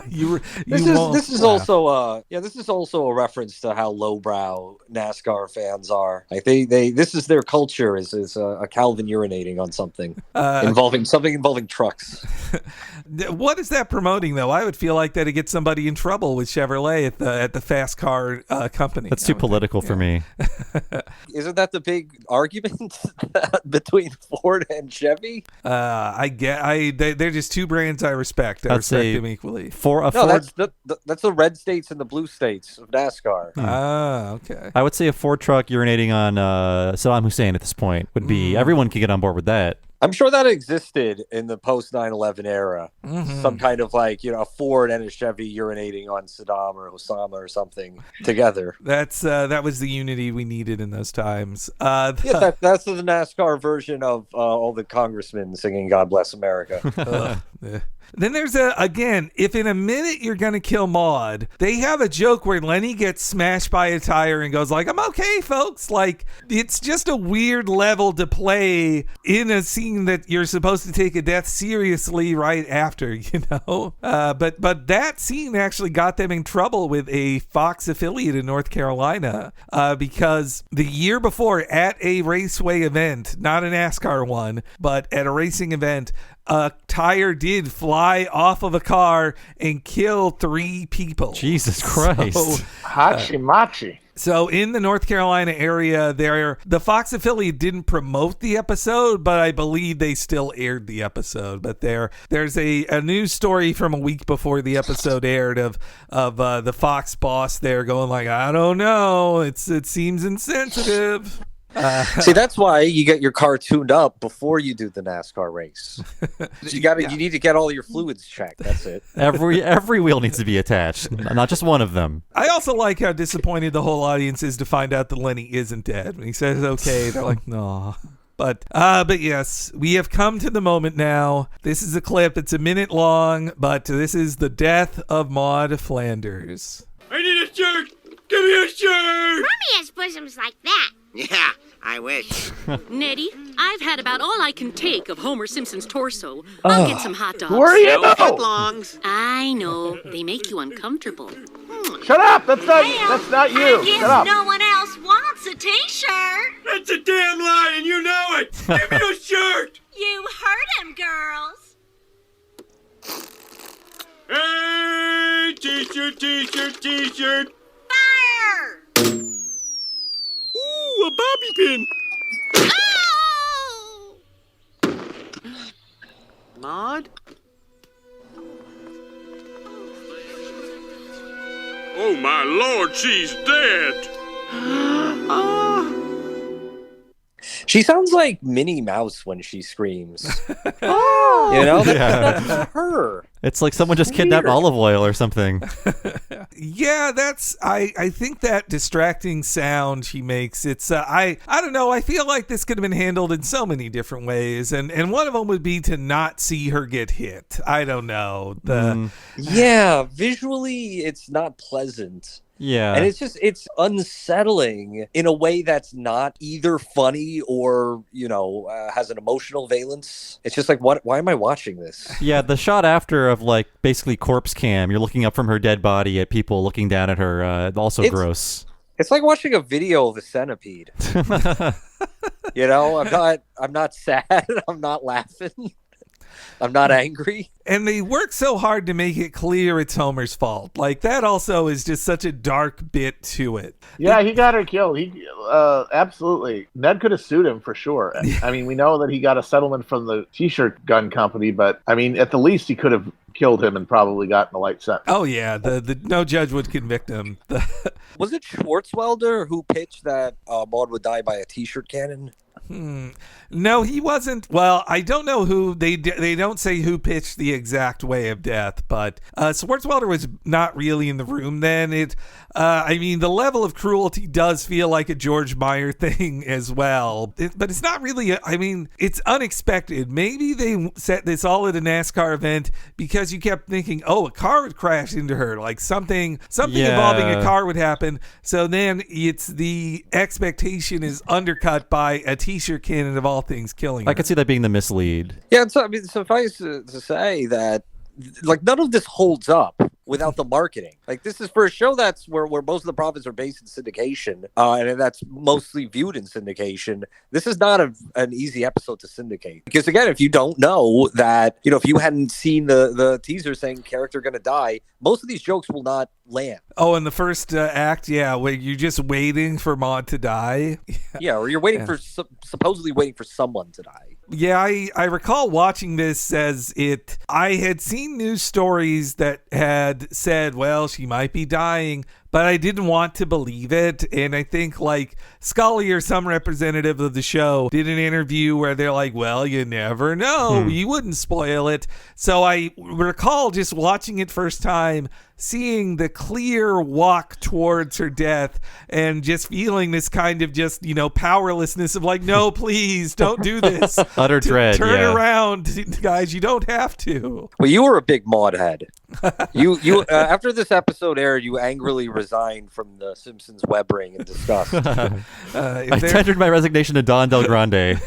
This is also a reference to how lowbrow NASCAR fans are. Like this is their culture is a Calvin urinating on something involving trucks. What is that promoting, though? I would feel like that'd get somebody in trouble with Chevrolet at the fast car company. That's too political for me. Isn't that the big argument between Ford and Chevy? They're just two brands I respect. I respect them equally. That's the red states and the blue states of NASCAR. Okay. I would say a Ford truck urinating on Saddam Hussein at this point would be everyone could get on board with that. I'm sure that existed in the post 9/11 era. Some kind of a Ford and a Chevy urinating on Saddam or Osama or something together. That was the unity we needed in those times. That's the NASCAR version of all the congressmen singing "God Bless America." Then there's if in a minute you're going to kill Maude, they have a joke where Lenny gets smashed by a tire and goes like, I'm okay, folks. Like, it's just a weird level to play in a scene that you're supposed to take a death seriously right after, But that scene actually got them in trouble with a Fox affiliate in North Carolina because the year before at a raceway event, not a NASCAR one, but at a racing event, a tire did fly off of a car and kill 3 people. Jesus Christ. Hachi-machi. So in the North Carolina area, the Fox affiliate didn't promote the episode, but I believe they still aired the episode. But there's a news story from a week before the episode aired of the Fox boss there going like, I don't know, it seems insensitive. See, that's why you get your car tuned up before you do the NASCAR race. You need to get all your fluids checked. That's it. Every wheel needs to be attached, not just one of them. I also like how disappointed the whole audience is to find out that Lenny isn't dead. When he says okay, they're like, no. But yes, we have come to the moment now. This is a clip. It's a minute long, but this is the death of Maude Flanders. I need a shirt. Give me a shirt. Mommy has bosoms like that. Yeah, I wish. Nettie, I've had about all I can take of Homer Simpson's torso. I'll get some hot dogs. Who are you? No footlongs. I know. They make you uncomfortable. Shut up! That's not you. I guess Shut up. no one else wants a t-shirt. That's a damn lie, and you know it. Give me a shirt. You heard him, girls. Hey, t-shirt, t-shirt, t-shirt. Fire! Ooh, a bobby pin. Oh! Maude? Oh, my Lord, she's dead. She sounds like Minnie Mouse when she screams. That's her. It's like someone just kidnapped olive oil or something. Yeah, I think that distracting sound she makes, it's I don't know, I feel like this could have been handled in so many different ways, and one of them would be to not see her get hit. I don't know. Yeah, visually it's not pleasant. Yeah. And it's unsettling in a way that's not either funny or, has an emotional valence. It's just like, why am I watching this? Yeah, the shot after of like basically corpse cam, you're looking up from her dead body at people looking down at her, also gross. It's like watching a video of a centipede. I'm not sad, I'm not laughing. I'm not angry. And they work so hard to make it clear it's Homer's fault. Like, that also is just such a dark bit to it. Yeah, he got her killed. Absolutely. Ned could have sued him for sure. I mean, we know that he got a settlement from the t-shirt gun company, but I mean, at the least he could have killed him and probably gotten a light sentence. Oh yeah, the no judge would convict him. Was it Schwartzwelder who pitched that Maude would die by a t-shirt cannon? No, he wasn't. Well, I don't know who. They don't say who pitched the exact way of death, but Schwartzwelder was not really in the room then. I mean, the level of cruelty does feel like a George Meyer thing as well, but it's not really. I mean, it's unexpected. Maybe they set this all at a NASCAR event because you kept thinking, oh, a car would crash into her, like something involving a car would happen. So then it's the expectation is undercut by a t-shirt cannon of all things killing her. I could see that being the mislead. Yeah, so I mean, suffice to say that like none of this holds up without the marketing. Like, this is for a show that's where most of the profits are based in syndication, and that's mostly viewed in syndication. This is not an easy episode to syndicate. Because, again, if you don't know that, if you hadn't seen the teaser saying character going to die, most of these jokes will not land. Oh, in the first act, where you're just waiting for Maude to die. Yeah, or you're waiting for, supposedly waiting for someone to die. Yeah, I recall watching this I had seen news stories that had said, well, she might be dying, but I didn't want to believe it. And I think like Scully or some representative of the show did an interview where they're like, well, you never know. You wouldn't spoil it. So I recall just watching it first time, seeing the clear walk towards her death and just feeling this kind of just, powerlessness of like, no, please don't do this. Utter dread. Turn around, guys. You don't have to. Well, you were a big Maude head. You after this episode aired, you angrily resigned from the Simpsons web ring in disgust. I tendered my resignation to Don Del Grande.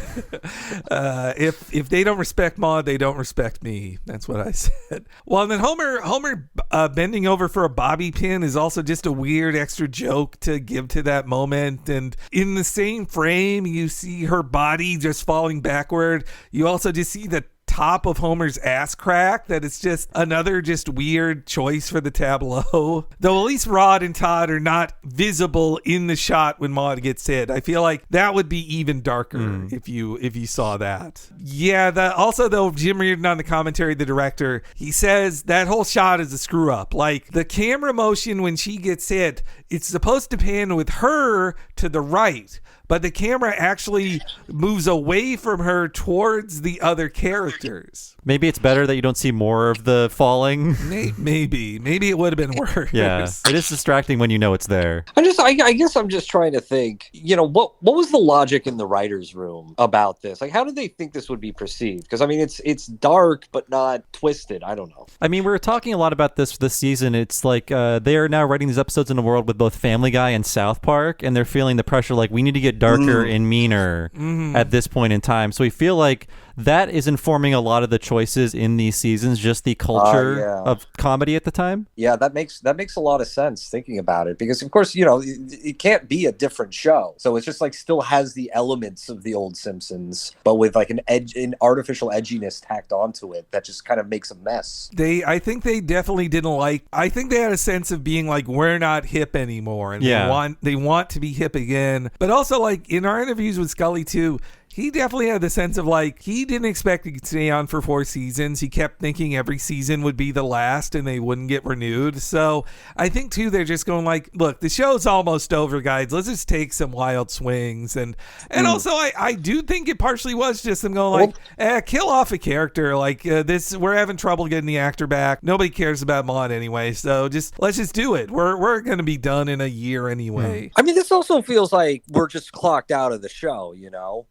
If they don't respect Maude, they don't respect me. That's what I said. Well, and then Homer bending over for a bobby pin is also just a weird extra joke to give to that moment. And in the same frame, you see her body just falling backward. You also just see the top of Homer's ass crack. That it's just another just weird choice for the tableau. Though at least Rod and Todd are not visible in the shot when Maude gets hit. I feel like that would be even darker if you saw that. Yeah, also though, Jim Reardon on the commentary, the director, he says that whole shot is a screw up. Like the camera motion when she gets hit, it's supposed to pan with her to the right, but the camera actually moves away from her towards the other characters. Maybe it's better that you don't see more of the falling. Maybe it would have been worse. Yeah, it is distracting when you know it's there. I guess I'm just trying to think, what was the logic in the writer's room about this? Like, how did they think this would be perceived? Because, I mean, it's dark, but not twisted. I don't know. I mean, we were talking a lot about this season. It's like they are now writing these episodes in a world with both Family Guy and South Park, and they're feeling the pressure like we need to get darker and meaner at this point in time. So we feel like that is informing a lot of the choices in these seasons, just the culture of comedy at the time. Yeah, that makes a lot of sense thinking about it, because of course, it can't be a different show. So it's just like still has the elements of the old Simpsons, but with like an artificial edginess tacked onto it that just kind of makes a mess. I think they definitely didn't I think they had a sense of being like, we're not hip anymore, and they want to be hip again. But also like in our interviews with Scully too, he definitely had the sense of like, he didn't expect to stay on for 4 seasons. He kept thinking every season would be the last and they wouldn't get renewed. So I think too, they're just going like, look, the show's almost over, guys. Let's just take some wild swings. And also I do think it partially was just them going like, kill off a character. Like we're having trouble getting the actor back. Nobody cares about Maude anyway. So let's just do it. We're going to be done in a year anyway. I mean, this also feels like we're just clocked out of the show,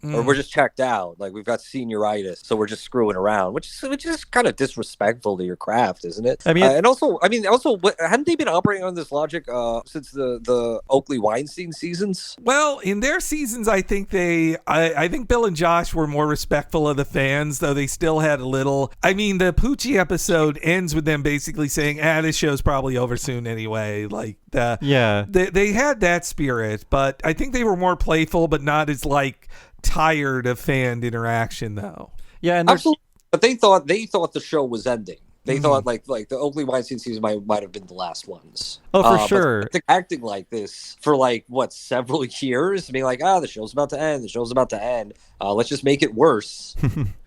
or we're just checked out. Like we've got senioritis, so we're just screwing around, which is kind of disrespectful to your craft, isn't it? I mean, and also, hadn't they been operating on this logic since the Oakley Weinstein seasons? Well, in their seasons, I think I think Bill and Josh were more respectful of the fans, though they still had a little. I mean, the Poochie episode ends with them basically saying, this show's probably over soon anyway. Like, they had that spirit, but I think they were more playful, but not as like tired of fan interaction though. Yeah, and absolutely. But they thought the show was ending. They thought like the Oakley Weinstein season might have been the last ones. Oh, for sure. But acting like this for like several years, being like, the show's about to end. The show's about to end. Let's just make it worse.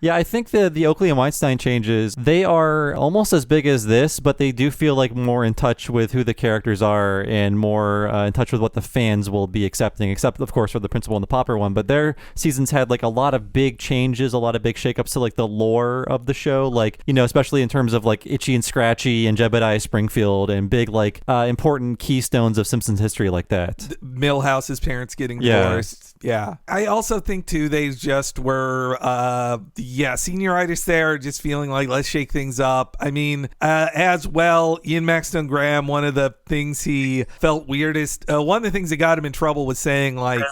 Yeah, I think the Oakley and Weinstein changes, they are almost as big as this, but they do feel like more in touch with who the characters are and more in touch with what the fans will be accepting, except of course for the Principal and the Pauper one. But their seasons had like a lot of big changes, a lot of big shakeups to like the lore of the show, like, especially in terms of like Itchy and Scratchy and Jebediah Springfield and big like important keystones of Simpsons history like that. Milhouse's parents getting divorced. Yeah. I also think too, they just were senioritis there, just feeling like let's shake things up. I mean, as well, Ian Maxton Graham, one of the things he felt weirdest, one of the things that got him in trouble was saying like,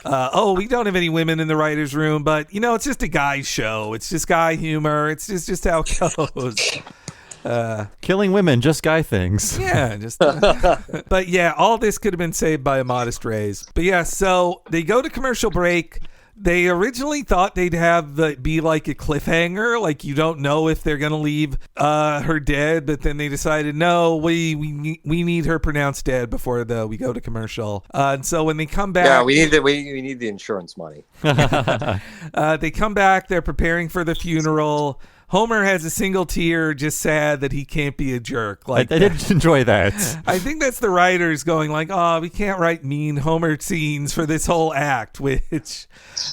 we don't have any women in the writer's room, but it's just a guy's show. It's just guy humor. It's just how it goes. Killing women, just guy things. Yeah, but yeah, all this could have been saved by a modest raise. But yeah, so they go to commercial break. They originally thought they'd have be like a cliffhanger, like you don't know if they're gonna leave her dead, but then they decided no, we need her pronounced dead before we go to commercial. And so when they come back, we need the insurance money. They come back. They're preparing for the funeral. Homer has a single tear, just sad that he can't be a jerk. Like I did enjoy that. I think that's the writers going like, oh, we can't write mean Homer scenes for this whole act, which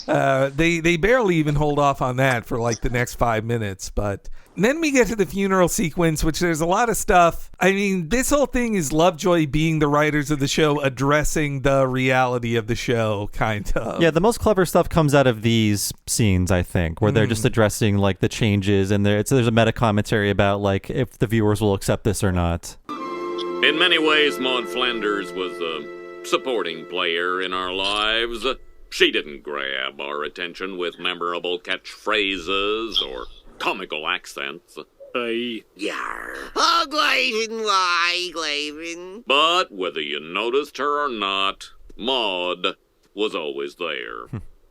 they barely even hold off on that for like the next 5 minutes. But then we get to the funeral sequence, which there's a lot of stuff. I mean, this whole thing is Lovejoy being the writers of the show, addressing the reality of the show, kind of. Yeah, the most clever stuff comes out of these scenes, I think, where they're just addressing like the changes, and there's a meta commentary about like if the viewers will accept this or not. In many ways, Maude Flanders was a supporting player in our lives. She didn't grab our attention with memorable catchphrases or comical accents. Yar. Oh, Glavin, why, Glavin? But whether you noticed her or not, Maude was always there.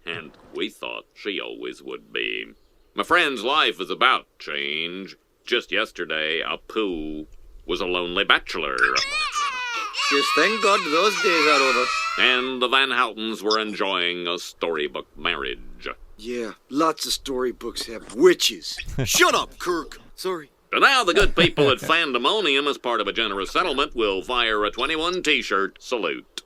And we thought she always would be. My friend's life is about change. Just yesterday, Apu was a lonely bachelor. Just thank God those days are over. And the Van Houtens were enjoying a storybook marriage. Yeah, lots of storybooks have witches. Shut up, Kirk. Sorry. And now the good people at Fandemonium, as part of a generous settlement, will fire a 21 t-shirt salute.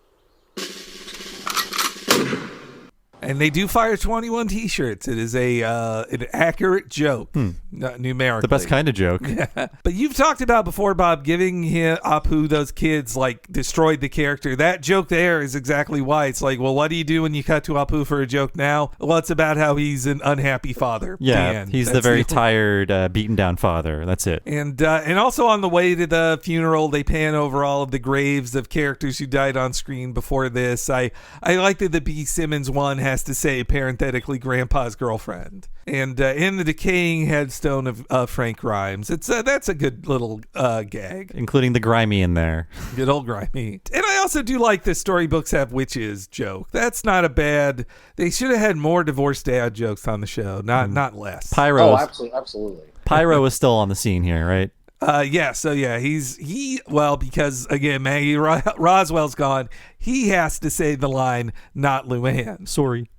And they do fire 21 t-shirts. It is an accurate joke, numerically. The best kind of joke. Yeah. But you've talked about before, Bob, giving Apu those kids, like, destroyed the character. That joke there is exactly why. It's like, well, what do you do when you cut to Apu for a joke now? Well, it's about how he's an unhappy father. Yeah, he's the very tired, beaten down father. That's it. And also on the way to the funeral, they pan over all of the graves of characters who died on screen before this. I like that the B. Simmons one has to say parenthetically Grandpa's girlfriend, and in the decaying headstone of Frank Grimes. That's a good little gag, including the grimy in there. Good old grimy. And I also do like the storybooks have witches joke. That's not a bad. They should have had more divorced dad jokes on the show, not less. Pyro. Oh, absolutely. Pyro is still on the scene here, right? Because again, Maggie Roswell's gone. He has to say the line, not Luann. Sorry.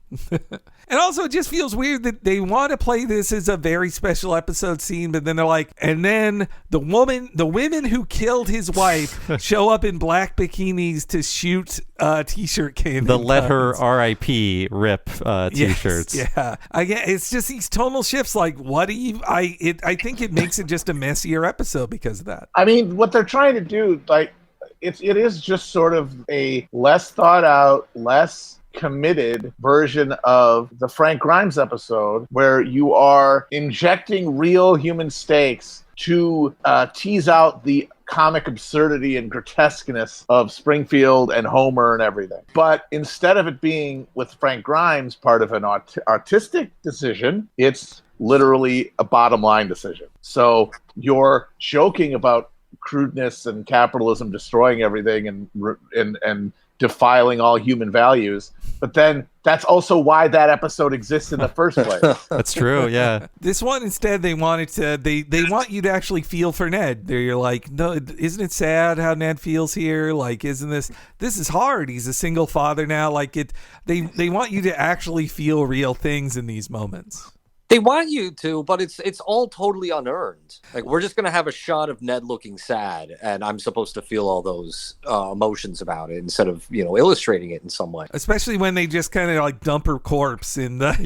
And also, it just feels weird that they want to play this as a very special episode scene, but then they're like, and then the women who killed his wife show up in black bikinis to shoot t-shirt candy. The let her R.I.P. rip t-shirts. Yes, yeah. It's just these tonal shifts. Like, what do you? I think it makes it just a messier episode because of that. I mean, what they're trying to do, like, it is just sort of a less thought out, less committed version of the Frank Grimes episode, where you are injecting real human stakes to tease out the comic absurdity and grotesqueness of Springfield and Homer and everything. But instead of it being, with Frank Grimes, part of an artistic decision, it's literally a bottom line decision. So you're joking about crudeness and capitalism destroying everything and defiling all human values, but then that's also why that episode exists in the first place. That's true, yeah. This one, instead, they want you to actually feel for Ned. You're like, no, isn't it sad how Ned feels here? Like, isn't this is hard? He's a single father now. Like, they want you to actually feel real things in these moments. They want you to, but it's all totally unearned. Like, we're just going to have a shot of Ned looking sad, and I'm supposed to feel all those emotions about it instead of, illustrating it in some way. Especially when they just kind of like dump her corpse in the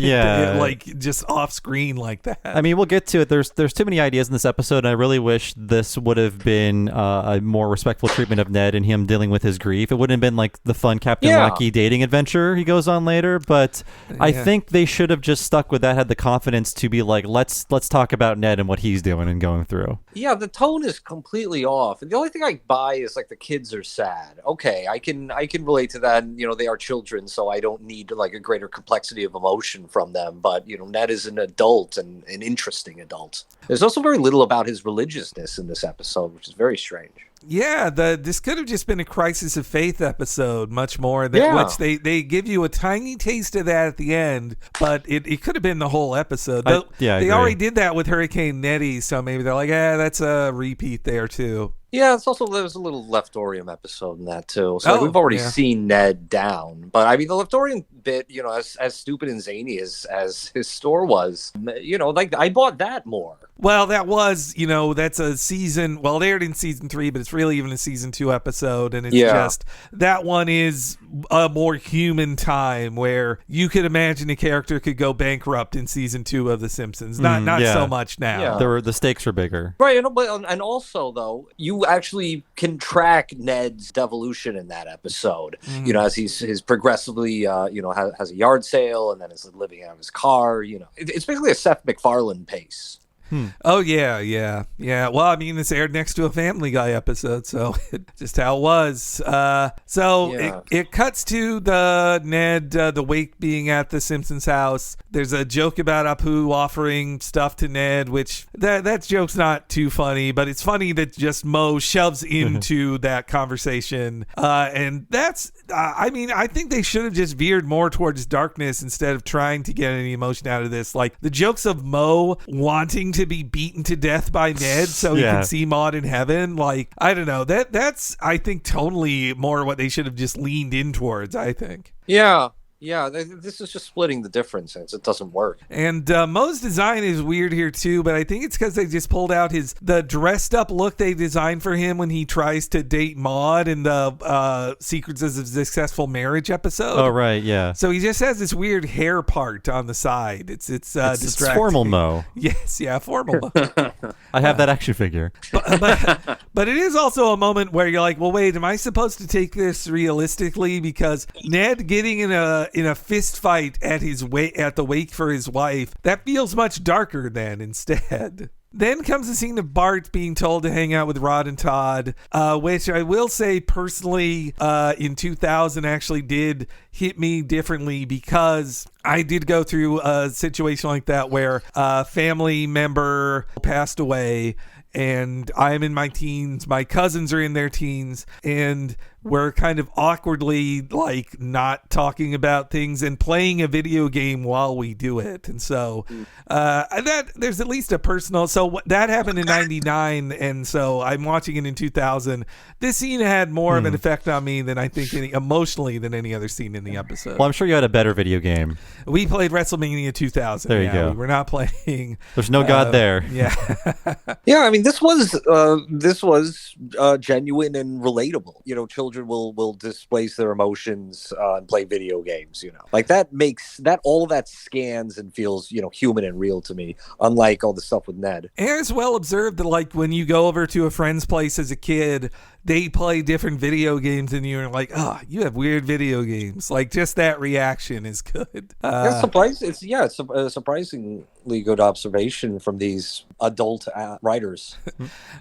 like just off screen like that. I mean, we'll get to it. There's too many ideas in this episode, and I really wish this would have been a more respectful treatment of Ned and him dealing with his grief. It wouldn't have been like the fun Captain Wacky dating adventure he goes on later, but I think they should have just stuck with that, had the confidence confidence to be like, let's talk about Ned and what he's doing and going through. Yeah, the tone is completely off. And the only thing I buy is like the kids are sad. Okay, I can relate to that. And, they are children, so I don't need like a greater complexity of emotion from them. But Ned is an adult and an interesting adult. There's also very little about his religiousness in this episode, which is very strange. Yeah, this could have just been a crisis of faith episode, much more than which they give you a tiny taste of that at the end, but it could have been the whole episode. They already did that with Hurricane Nettie, so maybe they're like, that's a repeat there too. Yeah, it's also there's a little Leftorium episode in that too. So we've already seen Ned down, but I mean the Leftorium bit, as stupid and zany as his store was, like I bought that more. Well, that was, that's a season. Well, they aired in season 3, but it's really even a season 2 episode, and it's just that one is a more human time where you could imagine a character could go bankrupt in season 2 of The Simpsons. Not so much now. Yeah. The stakes are bigger, right? And also though, you actually can track Ned's devolution in that episode. As he's progressively, has a yard sale and then is living out of his car. It's basically a Seth MacFarlane pace. Oh, yeah. Well, I mean, this aired next to a Family Guy episode, so just how it was. It cuts to the Ned, the wake being at the Simpsons house. There's a joke about Apu offering stuff to Ned, which that joke's not too funny, but it's funny that just Mo shoves into that conversation. And that's, I think they should have just veered more towards darkness instead of trying to get any emotion out of this. Like the jokes of Mo wanting to be beaten to death by Ned so he can see Maude in heaven. Like, I don't know. That's, I think, totally more what they should have just leaned in towards, I think. Yeah, this is just splitting the difference since it doesn't work. And Mo's design is weird here too, but I think it's because they just pulled out the dressed up look they designed for him when he tries to date Maude in the Secrets of a Successful Marriage episode. Oh, right, yeah. So he just has this weird hair part on the side. It's distracting. It's formal Mo. Yes, formal Mo. I have that action figure. But it is also a moment where you're like, well, wait, am I supposed to take this realistically? Because Ned getting in a fist fight at the wake for his wife, that feels much darker than instead. Then comes the scene of Bart being told to hang out with Rod and Todd, which I will say personally in 2000 actually did hit me differently because I did go through a situation like that where a family member passed away and I'm in my teens, my cousins are in their teens, and we're kind of awkwardly like not talking about things and playing a video game while we do it. And so that there's at least a personal, so that happened in 99. And so I'm watching it in 2000. This scene had more of an effect on me than I think emotionally than any other scene in the episode. Well, I'm sure you had a better video game. We played WrestleMania 2000. There you go. We were not playing. There's no God there. Yeah. Yeah. I mean, this was genuine and relatable. Children will displace their emotions and play video games. Like that makes that all of that scans and feels human and real to me. Unlike all the stuff with Ned. And it's well observed that like when you go over to a friend's place as a kid, they play different video games and you're like, you have weird video games. Like just that reaction is good. It's a surprisingly good observation from these adult writers.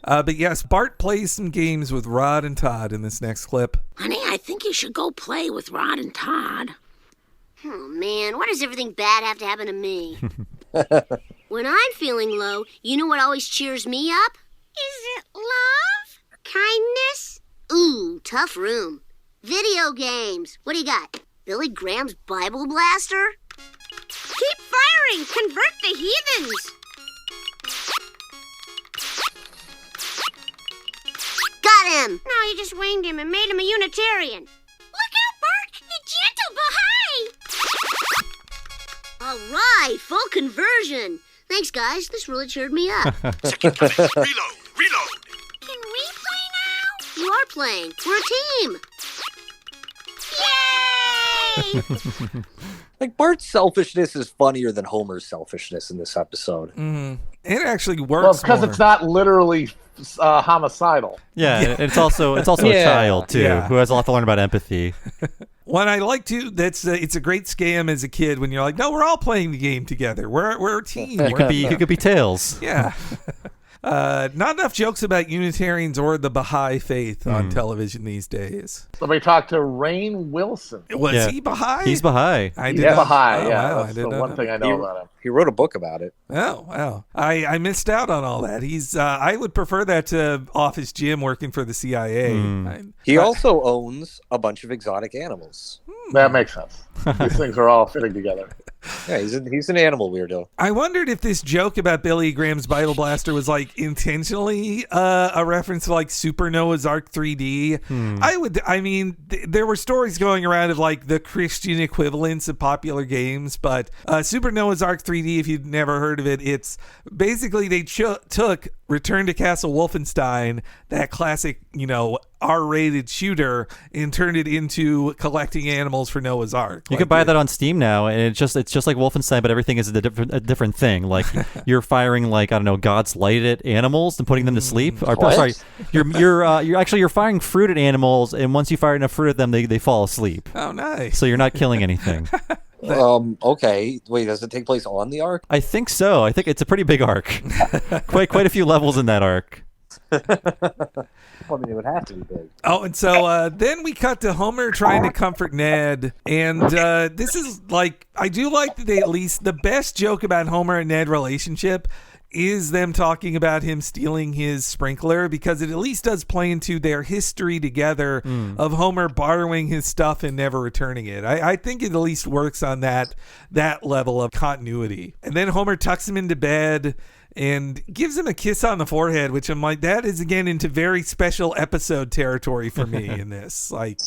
But yes, Bart plays some games with Rod and Todd in this next clip. Honey, I think you should go play with Rod and Todd. Oh, man, why does everything bad have to happen to me? When I'm feeling low, you know what always cheers me up? Is it love? Kindness? Ooh, tough room. Video games. What do you got? Billy Graham's Bible Blaster? Keep firing! Convert the heathens! Got him! No, you just winged him and made him a Unitarian. Look out, Bert! The gentle Baha'i! All right, full conversion. Thanks, guys. This really cheered me up. Reload! Can we play now? You are playing. We're a team. Yay! Like, Bart's selfishness is funnier than Homer's selfishness in this episode. Mm-hmm. It actually works. Well, because it's not literally homicidal. Yeah, it's also a child too who has a lot to learn about empathy. One I like too. It's a great scam as a kid when you're like, no, we're all playing the game together. We're a team. You could be Tails. Yeah. Not enough jokes about Unitarians or the Baha'i faith on television these days. Somebody talked to Rainn Wilson. Was he Baha'i? He's Baha'i. He's Baha'i, That's the one thing I know about him. He wrote a book about it. Oh, wow. I missed out on all that. He's I would prefer that to Office Jim working for the CIA. He also owns a bunch of exotic animals. That makes sense. These things are all fitting together. Yeah, he's an animal weirdo. I wondered if this joke about Billy Graham's Bible Blaster was like intentionally a reference to like Super Noah's Ark 3D. There were stories going around of like the Christian equivalents of popular games, but Super Noah's Ark 3D, if you've never heard of it, it's basically they took Return to Castle Wolfenstein, that classic, R-rated shooter, and turned it into collecting animals for Noah's Ark. You could buy that on Steam now, and it's just like Wolfenstein, but everything is a different thing. Like you're firing God's light at animals and putting them to sleep. Sorry, you're firing fruit at animals, and once you fire enough fruit at them, they fall asleep. Oh, nice. So you're not killing anything. Okay. Wait, does it take place on the Ark? I think so. I think it's a pretty big arc. quite a few levels in that arc. I mean, it would have to be big. Oh, and so then we cut to Homer trying to comfort Ned, and this is like, I do like that they at least, the best joke about Homer and Ned relationship is them talking about him stealing his sprinkler, because it at least does play into their history together of Homer borrowing his stuff and never returning it. I think it at least works on that level of continuity. And then Homer tucks him into bed and gives him a kiss on the forehead, which I'm like, that is again into very special episode territory for me in this. Like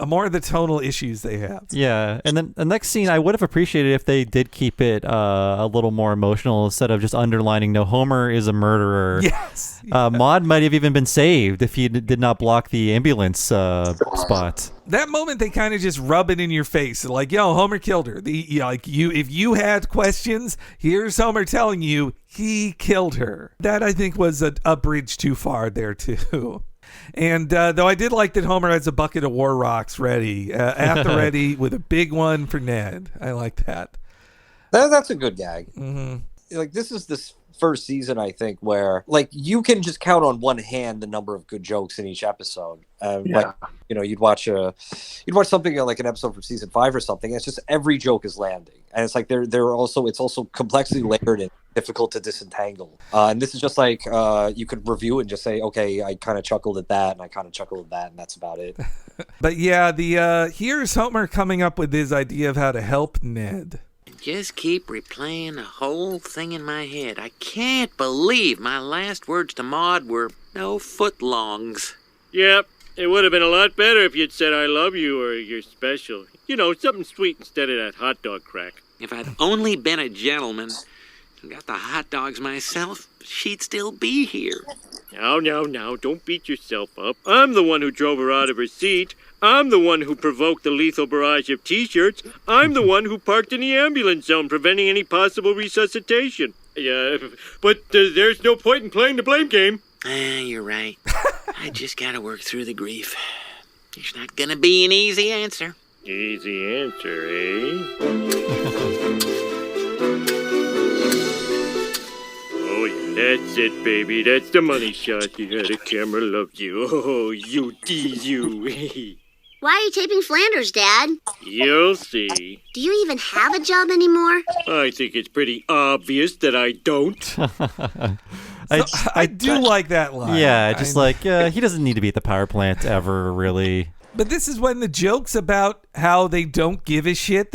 more of the tonal issues they have. Yeah, and then the next scene, I would have appreciated if they did keep it a little more emotional instead of just underlining, no, Homer is a murderer. Yes. Maude might have even been saved if he did not block the ambulance spot. That moment, they kind of just rub it in your face, like, "Yo, Homer killed her." If you had questions, here's Homer telling you he killed her. That I think was a bridge too far there too. And though I did like that Homer has a bucket of war rocks ready at the ready with a big one for Ned. I like that. That's a good gag. Mm-hmm. Like, this is this first season, I think, where like you can just count on one hand the number of good jokes in each episode. Like, you'd watch something like an episode from season 5 or something. And it's just every joke is landing, and it's like it's also complexly layered and difficult to disentangle. And this is just like you could review it and just say, okay, I kind of chuckled at that, and I kind of chuckled at that, and that's about it. But yeah, here's Homer coming up with his idea of how to help Ned. Just keep replaying the whole thing in my head. I can't believe my last words to Maude were no footlongs. Yep, it would have been a lot better if you'd said I love you or you're special. Something sweet instead of that hot dog crack. If I'd only been a gentleman and got the hot dogs myself, she'd still be here. Now, don't beat yourself up. I'm the one who drove her out of her seat. I'm the one who provoked the lethal barrage of T-shirts. I'm the one who parked in the ambulance zone, preventing any possible resuscitation. Yeah, but there's no point in playing the blame game. You're right. I just gotta work through the grief. There's not gonna be an easy answer. Easy answer, eh? Oh, yeah, that's it, baby. That's the money shot. You had the camera loved you. Oh, you tease you. Why are you taping Flanders, Dad? You'll see. Do you even have a job anymore? I think it's pretty obvious that I don't. I do like that line. Yeah, he doesn't need to be at the power plant ever, really. But this is when the jokes about how they don't give a shit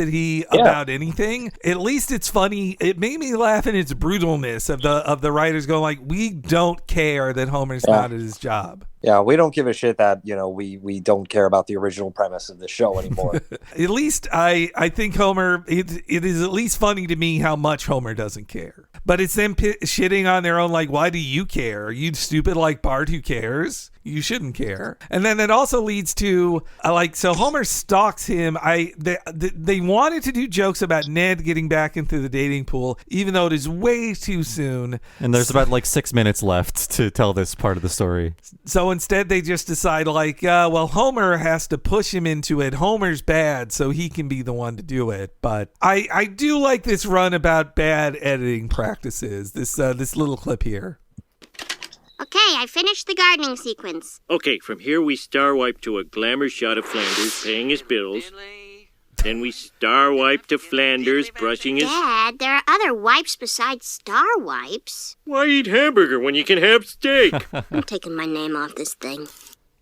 about anything, at least it's funny. It made me laugh in its brutalness of the writers going like, we don't care that Homer's not at his job. Yeah, we don't give a shit that, we don't care about the original premise of the show anymore. At least I think Homer, it is at least funny to me how much Homer doesn't care. But it's them shitting on their own, like, why do you care? Are you stupid like Bart who cares? you shouldn't care. And then it also leads to so Homer stalks him. They wanted to do jokes about Ned getting back into the dating pool, even though it is way too soon. And there's about 6 minutes left to tell this part of the story. So instead, they just decide Homer has to push him into it. Homer's bad, so he can be the one to do it. But I do like this run about bad editing practices. This little clip here. Okay, I finished the gardening sequence. Okay, from here we star wipe to a glamour shot of Flanders paying his bills. Then we star wipe to Flanders brushing his... Dad, there are other wipes besides star wipes. Why eat hamburger when you can have steak? I'm taking my name off this thing.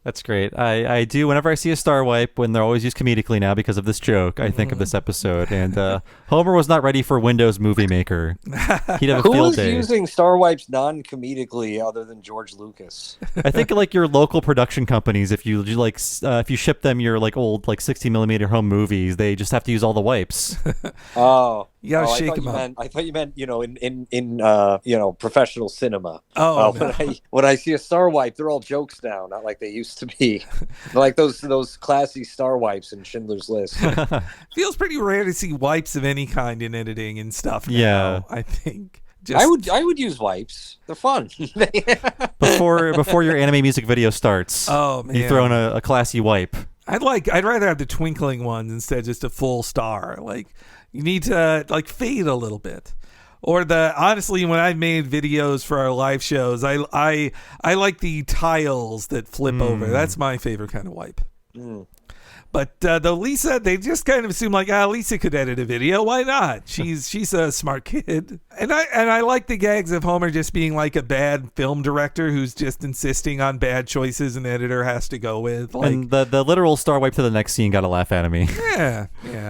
That's great. I do. Whenever I see a star wipe, when they're always used comedically now because of this joke, I think of this episode. And Homer was not ready for Windows Movie Maker. He'd have a field day. Who is using star wipes non-comedically other than George Lucas? I think your local production companies, if you ship them your old 60mm home movies, they just have to use all the wipes. Oh. You gotta shake them up. I thought you meant, in professional cinema. Oh, no. When I see a star wipe, they're all jokes now, not like they used to be. Like those classy star wipes in Schindler's List. Feels pretty rare to see wipes of any kind in editing and stuff now, yeah. I think. I would use wipes. They're fun. before your anime music video starts. Oh man. You throw in a classy wipe. I'd rather have the twinkling ones instead of just a full star. You need to fade a little bit. Or honestly, when I've made videos for our live shows, I like the tiles that flip over. That's my favorite kind of wipe. But though Lisa, they just kind of assume Lisa could edit a video. Why not? She's a smart kid. And I like the gags of Homer just being like a bad film director who's just insisting on bad choices an editor has to go with. And the literal star wipe to the next scene got a laugh out of me. Yeah.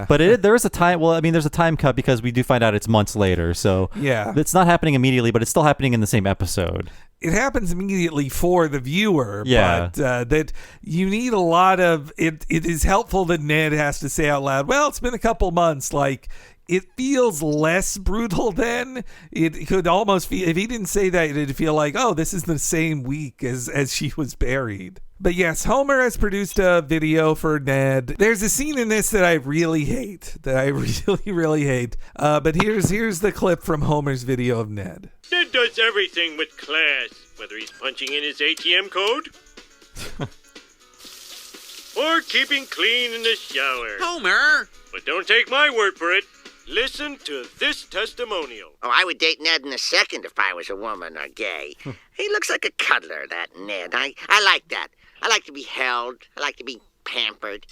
But there is a time. Well, I mean, there's a time cut because we do find out it's months later. So yeah, it's not happening immediately, but it's still happening in the same episode. It happens immediately for the viewer, yeah. But that you need a lot of it. It is helpful that Ned has to say out loud, well, it's been a couple months. It feels less brutal then. It could almost feel, if he didn't say that, it'd feel like, oh, this is the same week as she was buried. But yes, Homer has produced a video for Ned. There's a scene in this that I really hate. But here's the clip from Homer's video of Ned. Ned does everything with class, whether he's punching in his ATM code or keeping clean in the shower. Homer! But don't take my word for it. Listen to this testimonial. Oh, I would date Ned in a second if I was a woman or gay. He looks like a cuddler, that Ned. I like that. I like to be held. I like to be pampered.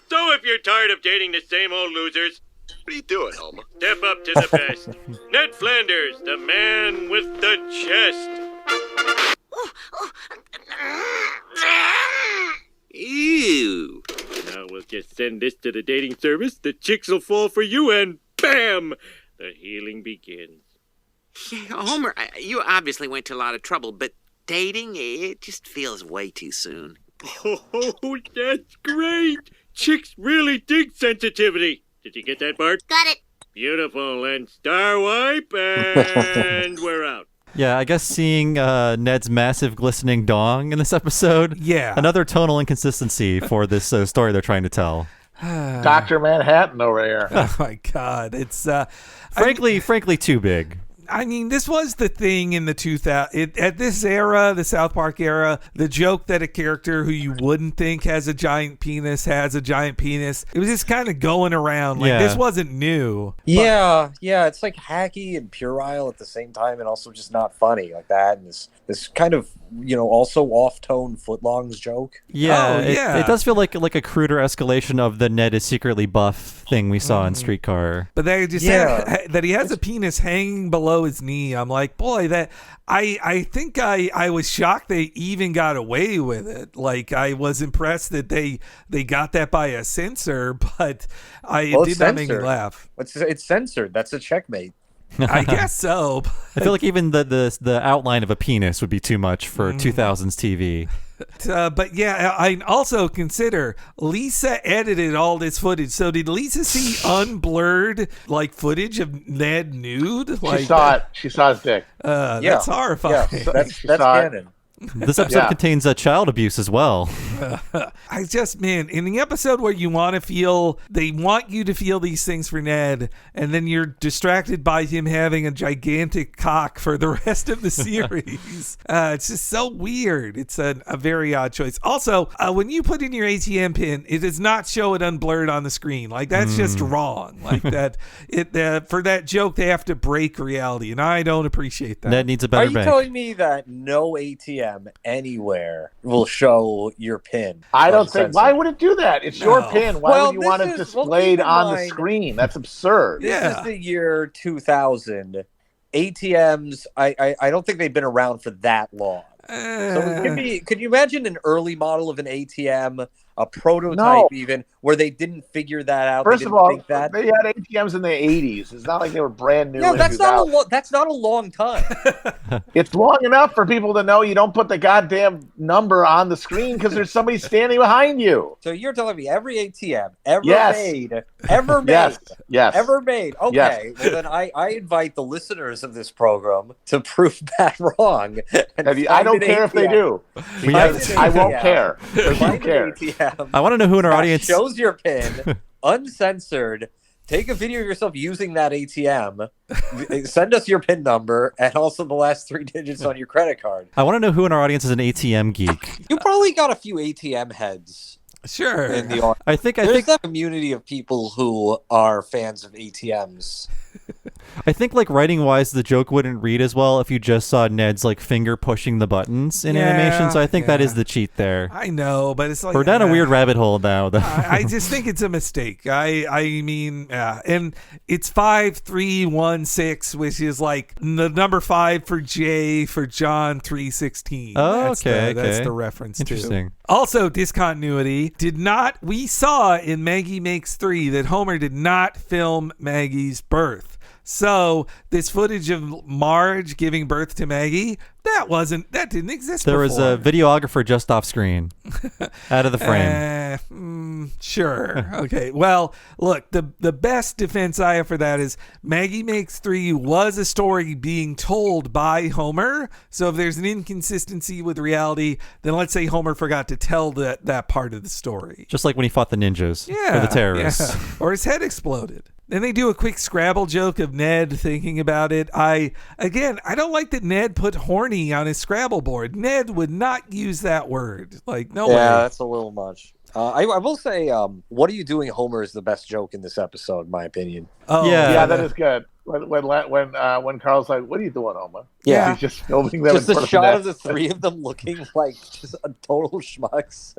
So if you're tired of dating the same old losers, what are you doing, Homer? Step up to the best. Ned Flanders, the man with the chest. Ew. Now we'll just send this to the dating service. The chicks will fall for you, and bam! The healing begins. Yeah, Homer, you obviously went to a lot of trouble, but dating, it just feels way too soon. Oh, that's great. Chicks really dig sensitivity. Did you get that, Bart? Got it. Beautiful. And star wipe, and we're out. Yeah, I guess seeing Ned's massive glistening dong in this episode. Yeah. Another tonal inconsistency for this story they're trying to tell. Dr. Manhattan over here. Oh my God. It's frankly too big. I mean, this was the thing in the 2000s. At this era, the South Park era, the joke that a character who you wouldn't think has a giant penis has a giant penis. It was just kind of going around. This wasn't new. Yeah, it's like hacky and puerile at the same time, and also just not funny like that. And this kind of, also off-tone footlongs joke. Yeah, it does feel like a cruder escalation of the Ned is secretly buff thing we saw in Streetcar. But they just said that he has a penis hanging below his knee. I'm like, boy, that I think I was shocked they even got away with it. I was impressed that they got that by a censor, but it did not make me laugh. It's censored. That's a checkmate. I guess so. I feel like even the outline of a penis would be too much for 2000s TV. But yeah, I also consider Lisa edited all this footage. So did Lisa see unblurred footage of Ned nude? She saw it. She saw his dick. That's horrifying. Yeah, that's canon. This episode contains child abuse as well. In the episode where you want to feel, they want you to feel these things for Ned, and then you're distracted by him having a gigantic cock for the rest of the series. It's just so weird. It's a very odd choice. Also, when you put in your ATM pin, it does not show it unblurred on the screen. Like, that's just wrong. Like that, for that joke, they have to break reality, and I don't appreciate that. Ned needs a better bank. Are you telling me that no ATM anywhere will show your pin? I don't think. Why would it do that? It's your pin. Why would you want it displayed on the screen? That's absurd. This is the year 2000. ATMs, I don't think they've been around for that long. So could you imagine an early model of an ATM, a prototype even, where they didn't figure that out? First of all, they had ATMs in the 80s. It's not like they were brand new. Yeah, that's not a long time. It's long enough for people to know you don't put the goddamn number on the screen because there's somebody standing behind you. So you're telling me every ATM ever made, ever made. Okay, well then I invite the listeners of this program to prove that wrong. I don't care if they do. I won't care. I care. I want to know who in our audience shows your pin, uncensored. Take a video of yourself using that ATM. Send us your PIN number and also the last 3 digits on your credit card. I want to know who in our audience is an ATM geek. You probably got a few ATM heads. Sure. In the audience. I think a community of people who are fans of ATMs. I think, like, writing-wise, the joke wouldn't read as well if you just saw Ned's, like, finger pushing the buttons in animation, so I think that is the cheat there. I know, but it's like... We're down a weird rabbit hole now. I just think it's a mistake. I mean, and it's 5316, which is, like, the number 5 for J for John 3:16. Oh, That's the reference Interesting. to. Also, discontinuity. We saw in Maggie Makes 3 that Homer did not film Maggie's birth. So this footage of Marge giving birth to Maggie, that didn't exist There before. was a videographer just off screen, out of the frame. Sure. Okay. Well, look, the best defense I have for that is Maggie Makes 3 was a story being told by Homer. So if there's an inconsistency with reality, then let's say Homer forgot to tell that part of the story. Just like when he fought the ninjas or the terrorists. Yeah. Or his head exploded. Then they do a quick Scrabble joke of Ned thinking about it. I don't like that Ned put horny on his Scrabble board. Ned would not use that word. Like, no way. Yeah, that's a little much. I will say, what are you doing, Homer, is the best joke in this episode, in my opinion. Oh, yeah, that is good. When Carl's like, "What are you doing, Homer?" Yeah, he's just filming them. Just a shot of the 3 of them looking like just a total schmucks.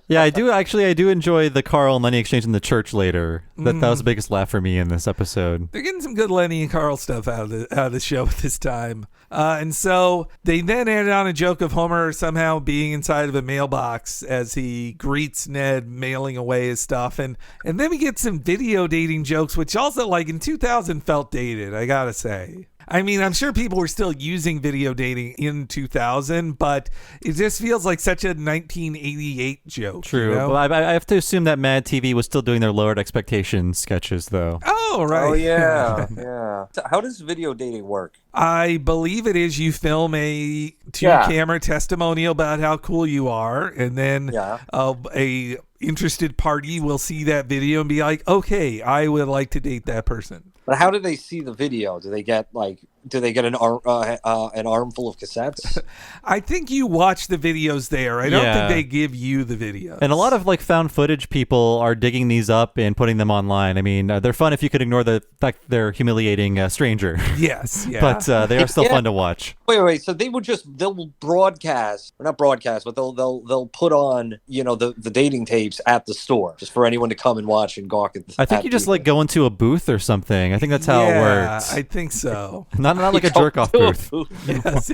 Yeah, I do enjoy the Carl and Lenny exchange in the church later. That was the biggest laugh for me in this episode. They're getting some good Lenny and Carl stuff out of the show at this time. And so they then added on a joke of Homer somehow being inside of a mailbox as he greets Ned mailing away his stuff. And then we get some video dating jokes, which also, like, in 2000 felt dated, I gotta say. I mean, I'm sure people were still using video dating in 2000, but it just feels like such a 1988 joke. True. You know? Well, I have to assume that Mad TV was still doing their lowered expectations sketches, though. Oh, right. Oh, yeah. Yeah. So how does video dating work? I believe it is you film a 2-camera testimonial about how cool you are, and then a interested party will see that video and be like, okay, I would like to date that person. But how do they see the video? Do they get an armful of cassettes? I think you watch the videos there. I don't think they give you the videos. And a lot of, like, found footage people are digging these up and putting them online. I mean, they're fun if you could ignore the fact they're humiliating a stranger. Yes, yeah. But they are still fun to watch. Wait. So they'll broadcast, or not broadcast, but they'll put on, the dating tapes at the store just for anyone to come and watch and gawk at. I think you just like go into a booth or something. I think that's how it works. I think so. Not like a jerk off booth. Yes.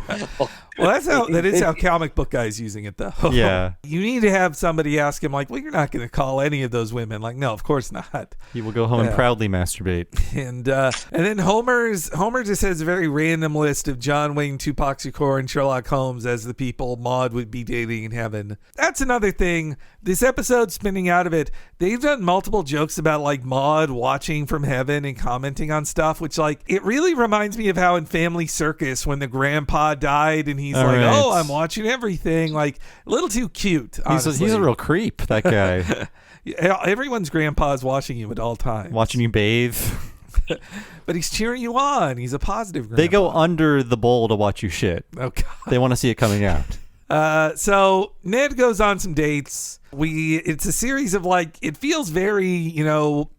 Well, that is how comic book guy's using it, though. Yeah. You need to have somebody ask him, like, well, you're not going to call any of those women. Like, no, of course not. He will go home and proudly masturbate. And then Homer just has a very random list of John Wayne, Tupac Shakur, and Sherlock Holmes as the people Maude would be dating in heaven. That's another thing. This episode, spinning out of it, they've done multiple jokes about, like, Maude watching from heaven and commenting on stuff, which, like, it really reminds me of how how in Family Circus when the grandpa died and he's like, right. "Oh, I'm watching everything." Like a little too cute. He's a real creep, that guy. Everyone's grandpa is watching you at all times. Watching you bathe. But he's cheering you on. He's a positive grandpa. They go under the bowl to watch you shit. Oh, God. They want to see it coming out. So Ned goes on some dates. It's a series of it feels very,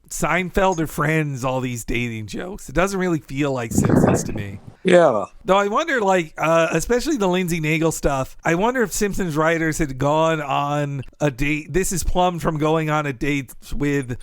Seinfeld or Friends, all these dating jokes. It doesn't really feel like Simpsons to me. Yeah. Though I wonder, especially the Lindsay Naegle stuff, I wonder if Simpsons writers had gone on a date. This is plumbed from going on a date with,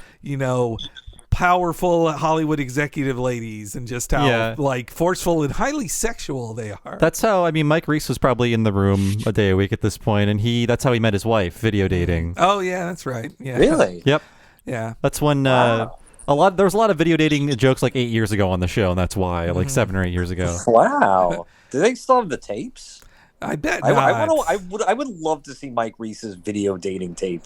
powerful Hollywood executive ladies and just how forceful and highly sexual they are. That's how, Mike Reese was probably in the room a day a week at this point, and that's how he met his wife, video dating. Oh yeah, that's right. Yeah. Really? Yep. Yeah. That's when there was a lot of video dating jokes 8 years ago on the show, and that's why, 7 or 8 years ago. Wow. Do they still have the tapes? I bet I would love to see Mike Reese's video dating tape.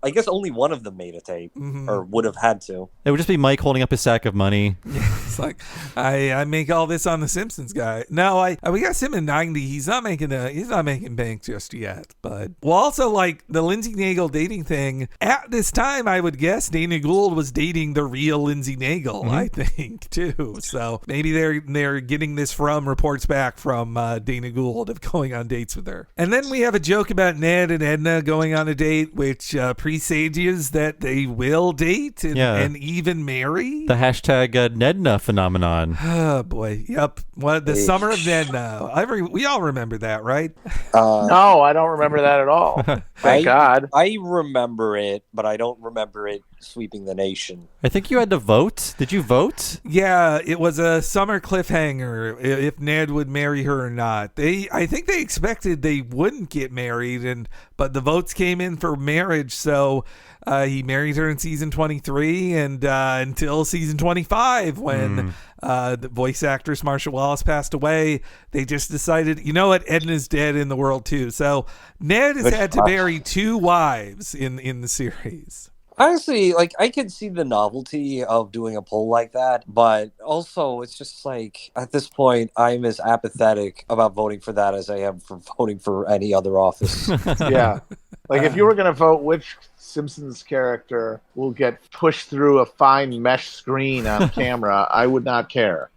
I guess only one of them made a tape, or would have had to. It would just be Mike holding up his sack of money. It's like, I make all this on the Simpsons guy. No, we got him in '90. He's not making bank just yet. But also the Lindsay Naegle dating thing. At this time, I would guess Dana Gould was dating the real Lindsay Naegle. I think too. So maybe they're getting this from reports back from Dana Gould of going on dates with her. And then we have a joke about Ned and Edna going on a date, which presages that they will date and even marry. The hashtag Nedna phenomenon. Oh boy, yep. The summer of Nedna. We all remember that, right? No, I don't remember that at all. Thank God. I remember it, but I don't remember it sweeping the nation. I think you had to vote. Did you vote? Yeah, it was a summer cliffhanger if Ned would marry her or not. I think they expected they wouldn't get married, but the votes came in for marriage, so he married her in season 23 and until season 25 when the voice actress Marsha Wallace passed away. They just decided, you know what, Edna's dead in the world too. So Ned has had to marry 2 wives in the series. Honestly, I could see the novelty of doing a poll like that, but also it's just at this point, I'm as apathetic about voting for that as I am for voting for any other office. Yeah. If you were going to vote which Simpsons character will get pushed through a fine mesh screen on camera, I would not care.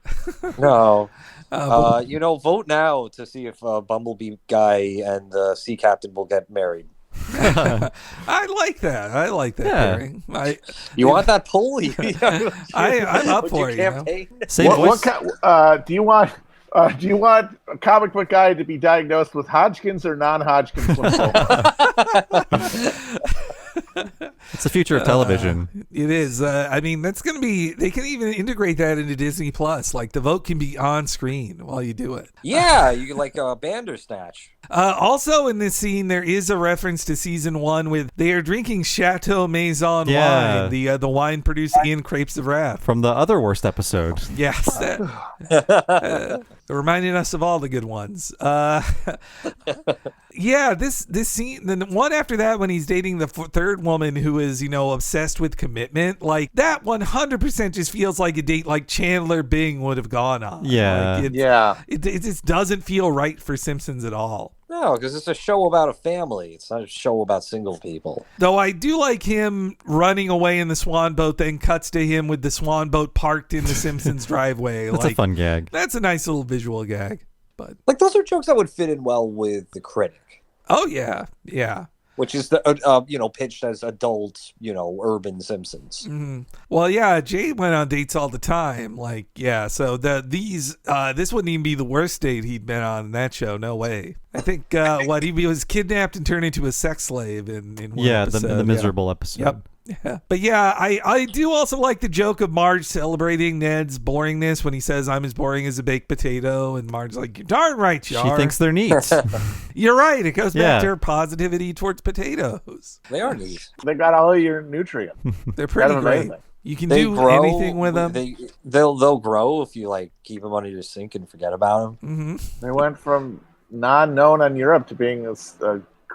No. Vote now to see if Bumblebee guy and the sea captain will get married. I like that. Pairing. You want that poll? I'm up for it. Do you want a comic book guy to be diagnosed with Hodgkin's or non-Hodgkin's lymphoma? It's the future of television. It is. That's going to be. They can even integrate that into Disney Plus. The vote can be on screen while you do it. Yeah, you can a Bandersnatch. Also, in this scene, there is a reference to season 1 with they are drinking Chateau Maison wine, the wine produced in Crepes of Wrath from the other worst episode. Yes, reminding us of all the good ones. Yeah, this scene, the one after that when he's dating the third woman who is obsessed with commitment, that 100% just feels like a date Chandler Bing would have gone on. Yeah, it just doesn't feel right for Simpsons at all. No, because it's a show about a family. It's not a show about single people. Though I do like him running away in the swan boat, then cuts to him with the swan boat parked in the Simpsons driveway. That's a fun gag. That's a nice little visual gag. But those are jokes that would fit in well with The Critic. Oh yeah, yeah. Which is the pitched as adult, urban Simpsons. Mm-hmm. Well, yeah, Jay went on dates all the time. So this wouldn't even be the worst date he'd been on in that show. No way. I think he was kidnapped and turned into a sex slave in one episode. the miserable episode. Yep. Yeah. But yeah, I do also like the joke of Marge celebrating Ned's boringness when he says, "I'm as boring as a baked potato," and Marge's like, "You're darn right you are." She thinks they're neat. You're right. It goes back to her positivity towards potatoes. They are neat. They got all your nutrients. They're pretty great. You can do anything with them. They'll grow if you keep them under your sink and forget about them. Mm-hmm. They went from non-known on Europe to being a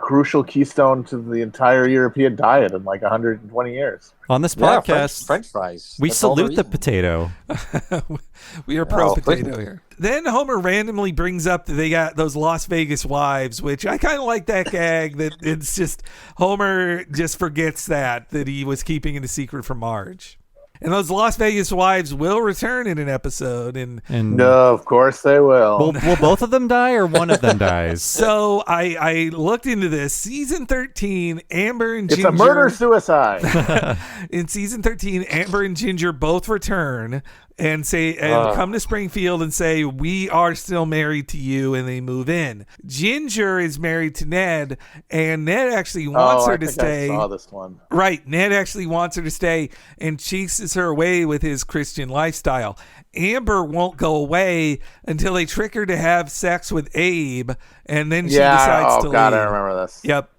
crucial keystone to the entire European diet in like 120 years. On this podcast, French fries. We That's salute the potato. We are pro potato here. Then Homer randomly brings up that they got those Las Vegas wives, which I kind of like that gag. That it's just Homer just forgets that he was keeping it a secret from Marge. And those Las Vegas wives will return in an episode. And no, of course they will. Will both of them die or one of them dies? So I looked into this. Season 13, Amber and Ginger. It's a murder-suicide. In season 13, Amber and Ginger both return and come to Springfield and say, we are still married to you, and they move in. Ginger is married to Ned, and Ned actually wants her to stay. I saw this one. Right. Ned actually wants her to stay and chases her away with his Christian lifestyle. Amber won't go away until they trick her to have sex with Abe, and then she decides to leave. I remember this. Yep.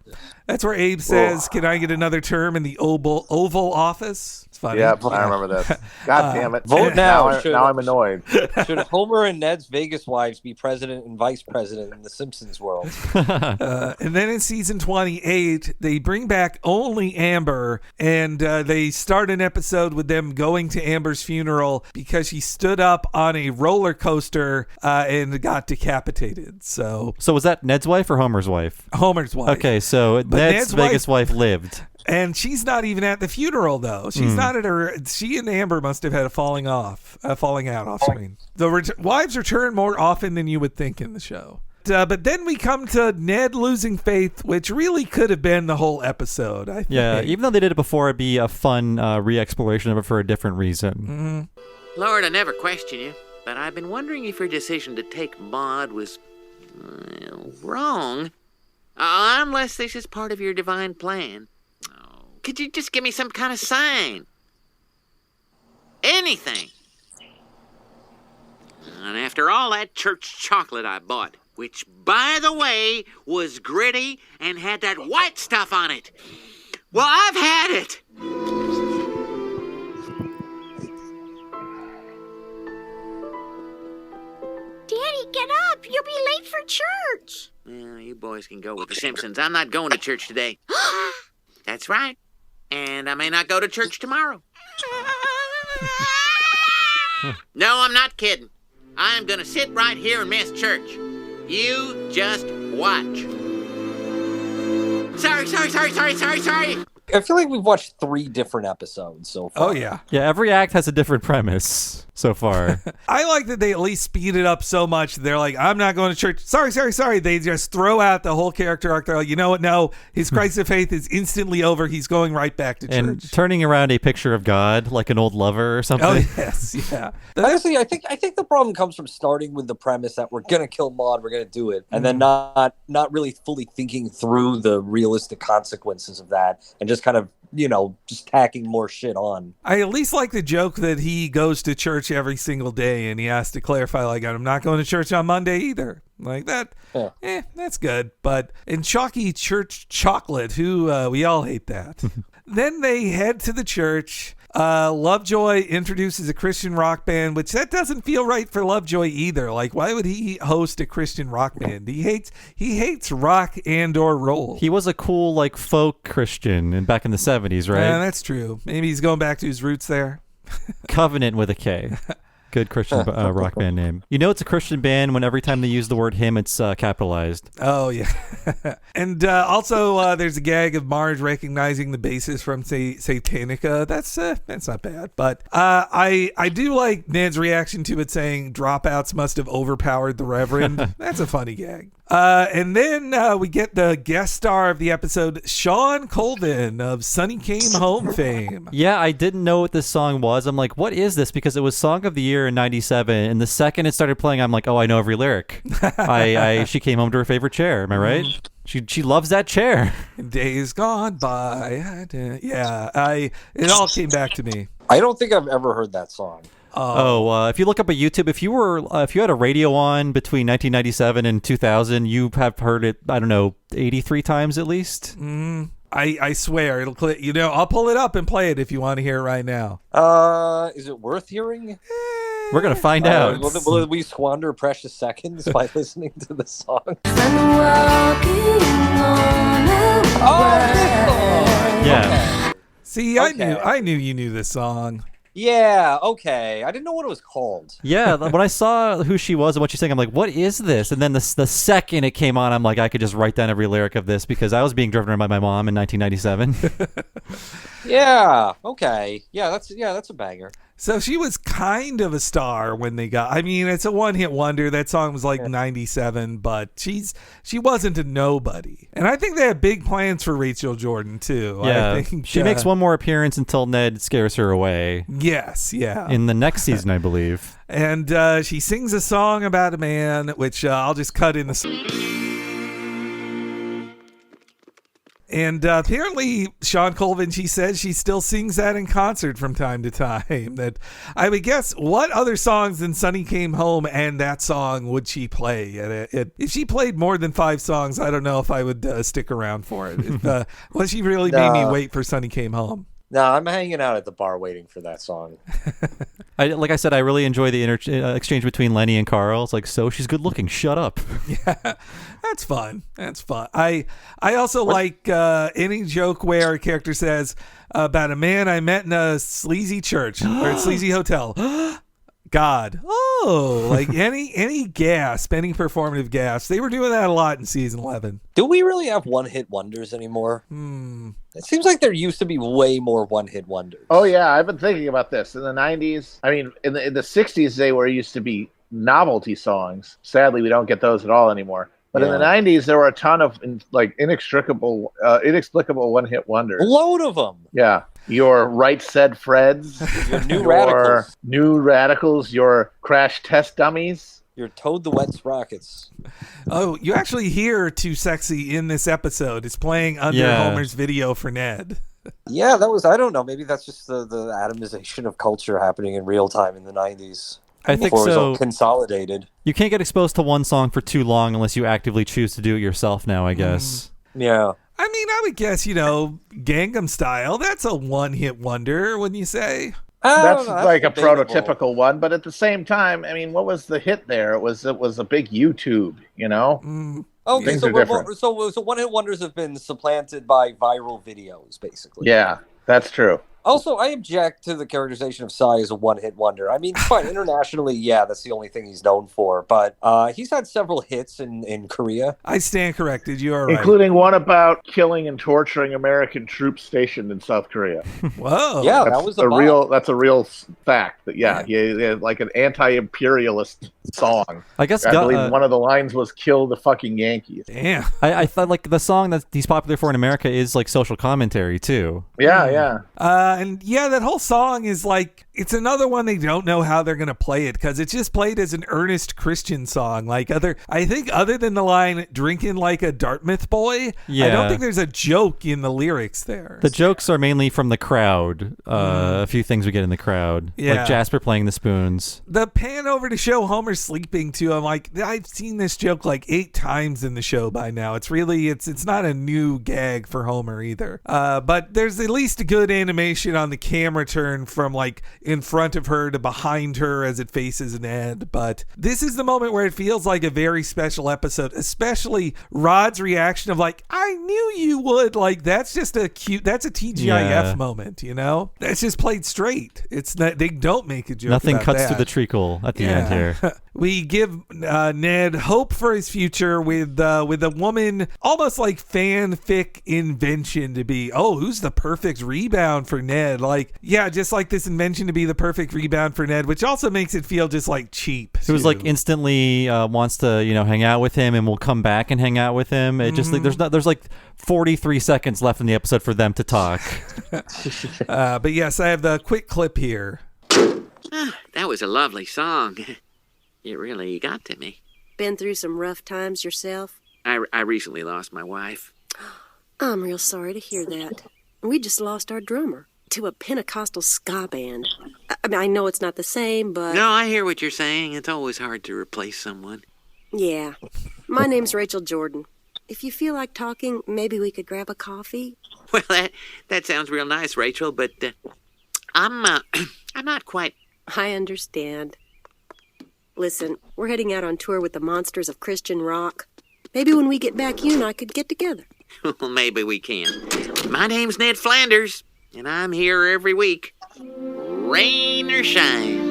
That's where Abe says, can I get another term in the Oval Office? It's funny. Yep, I remember this. God damn it. Vote now. Now I'm annoyed. Should Homer and Ned's Vegas wives be president and vice president in the Simpsons world? And then in season 28, they bring back only Amber, and they start an episode with them going to Amber's funeral because she stood up on a roller coaster and got decapitated. So was that Ned's wife or Homer's wife? Homer's wife. Okay, so Ned's Vegas wife lived. And she's not even at the funeral, though. She's not at her. She and Amber must have had a falling out off screen. The wives return more often than you would think in the show. But then we come to Ned losing faith, which really could have been the whole episode, I think. Yeah, even though they did it before, it'd be a fun re-exploration of it for a different reason. Lord, I never question you, but I've been wondering if your decision to take Maude was wrong. Unless this is part of your divine plan. Could you just give me some kind of sign? Anything. And after all that church chocolate I bought, which, by the way, was gritty and had that white stuff on it. Well, I've had it. Daddy, get up. You'll be late for church. Well, you boys can go with the Simpsons. I'm not going to church today. That's right. And I may not go to church tomorrow. No, I'm not kidding. I'm going to sit right here and miss church. You just watch. Sorry. I feel like we've watched 3 different episodes so far. Oh, yeah. Yeah, every act has a different premise so far. I like that they at least speed it up so much. They're like, I'm not going to church. Sorry. They just throw out the whole character arc. They're like, you know what? No, his crisis of faith is instantly over. He's going right back to church. And turning around a picture of God like an old lover or something. Oh, yes. Yeah. Honestly, I think the problem comes from starting with the premise that we're going to kill Maude, we're going to do it, and then not really fully thinking through the realistic consequences of that, and just kind of, just tacking more shit on. I at least like the joke that he goes to church every single day and he has to clarify, like, I'm not going to church on Monday either. Like that, that's good. But in chalky church chocolate, we all hate that. Then they head to the church. Lovejoy introduces a Christian rock band, which that doesn't feel right for Lovejoy either. Like, why would he host a Christian rock band? He hates rock and or roll. He was a cool like folk Christian back in the 70s, right? Yeah, that's true. Maybe he's going back to his roots there. Covenant with a K. Good Christian rock band name. It's a Christian band when every time they use the word him, it's capitalized. Oh, yeah. And also, there's a gag of Marge recognizing the bassist from Satanica. That's not bad. But I do like Ned's reaction to it saying dropouts must have overpowered the Reverend. That's a funny gag. And then we get the guest star of the episode, Sean Colvin of Sonny Came Home fame. Yeah, I didn't know what this song was. I'm like, what is this? Because it was Song of the Year in 97, and the second it started playing, I'm like, oh, I know every lyric. She came home to her favorite chair. Am I right? She loves that chair. Days gone by. It all came back to me. I don't think I've ever heard that song. If you look up at YouTube, if you had a radio on between 1997 and 2000, you have heard it, I don't know, 83 times at least. I swear it'll click. I'll pull it up and play it if you want to hear it right now. Is it worth hearing? We're going to find out. Will we squander precious seconds by listening to the song? Yeah. Okay. See, I knew you knew this song. Yeah, okay. I didn't know what it was called. Yeah, when I saw who she was and what she's saying, I'm like, what is this? And then the second it came on, I'm like, I could just write down every lyric of this because I was being driven around by my mom in 1997. Yeah, okay. Yeah, that's a banger. So she was kind of a star when they got. I mean, it's a one-hit wonder. That song was like 97, but she wasn't a nobody. And I think they have big plans for Rachel Jordan too. Yeah, I think, she makes one more appearance until Ned scares her away. Yes, yeah. In the next season, I believe. And she sings a song about a man, which I'll just cut in the. And apparently, Sean Colvin, she says she still sings that in concert from time to time. That I would guess, what other songs than Sonny Came Home and that song would she play? If she played more than 5 songs, I don't know if I would stick around for it. Well, she really made me wait for Sonny Came Home. No, I'm hanging out at the bar waiting for that song. Like I said, I really enjoy the exchange between Lenny and Carl. It's like, so she's good looking. Shut up. Yeah, that's fun. That's fun. I also like any joke where a character says about a man I met in a sleazy church or a sleazy hotel. God. Oh, like any gasp, any performative gasp. They were doing that a lot in season 11. Do we really have one-hit wonders anymore? It seems like there used to be way more one-hit wonders. Oh, yeah. I've been thinking about this. In the 90s, I mean, in the 60s, they used to be novelty songs. Sadly, we don't get those at all anymore. But in the 90s, there were a ton of inexplicable one-hit wonders. A load of them. Yeah. Your Right Said Freds. Your New Radicals. Your Crash Test Dummies. Your Toad the Wet Sprockets. Oh, you actually hear Too Sexy in this episode. It's playing under Homer's video for Ned. Yeah, that was, I don't know, maybe that's just the atomization of culture happening in real time in the 90s. I think so. It was all consolidated. You can't get exposed to one song for too long unless you actively choose to do it yourself now, I guess. Yeah. I mean, I would guess, Gangnam Style, that's a one-hit wonder, wouldn't you say? That's like a prototypical one, but at the same time, I mean, what was the hit there? It was a big YouTube, Okay, Things so are different. so one-hit wonders have been supplanted by viral videos, basically. Yeah, that's true. Also, I object to the characterization of Psy as a one-hit wonder. I mean, fine, internationally, yeah, that's the only thing he's known for. But he's had several hits in Korea. I stand corrected. You are right. Including one about killing and torturing American troops stationed in South Korea. Whoa. Yeah, that was that's a real fact. He had like an anti-imperialist song. I guess I believe one of the lines was "Kill the fucking Yankees." Damn. I thought like the song that he's popular for in America is like social commentary too. Yeah. And yeah, that whole song is like, it's another one they don't know how they're going to play it because it's just played as an earnest Christian song. Like I think other than the line "drinking like a Dartmouth boy," I don't think there's a joke in the lyrics there. The jokes are mainly from the crowd. A few things we get in the crowd. Yeah. Like Jasper playing the spoons. The pan over to show Homer sleeping too. I'm like, I've seen this joke like 8 times in the show by now. It's really, it's not a new gag for Homer either. But there's at least a good animation on the camera turn from like in front of her to behind her as it faces Ned. But this is the moment where it feels like a very special episode, especially Rod's reaction of like, I knew you would. Like, that's just that's a TGIF moment, That's just played straight. It's not, they don't make a joke. Nothing about cuts that. through the treacle at the end here. We give Ned hope for his future with a woman almost like fanfic invention to be, who's the perfect rebound for Ned? Like, yeah, just like this invention to be the perfect rebound for Ned, which also makes it feel just like cheap. It was like instantly wants to, hang out with him and will come back and hang out with him. It just like there's like 43 seconds left in the episode for them to talk. But yes, I have the quick clip here. That was a lovely song. It really got to me. Been through some rough times yourself? I recently lost my wife. I'm real sorry to hear that. We just lost our drummer to a Pentecostal ska band. I mean, I know it's not the same, but... No, I hear what you're saying. It's always hard to replace someone. Yeah. My name's Rachel Jordan. If you feel like talking, maybe we could grab a coffee? Well, that sounds real nice, Rachel, but I'm not quite... I understand. Listen, we're heading out on tour with the Monsters of Christian Rock. Maybe when we get back, you and I could get together. Well, maybe we can. My name's Ned Flanders, and I'm here every week. Rain or shine.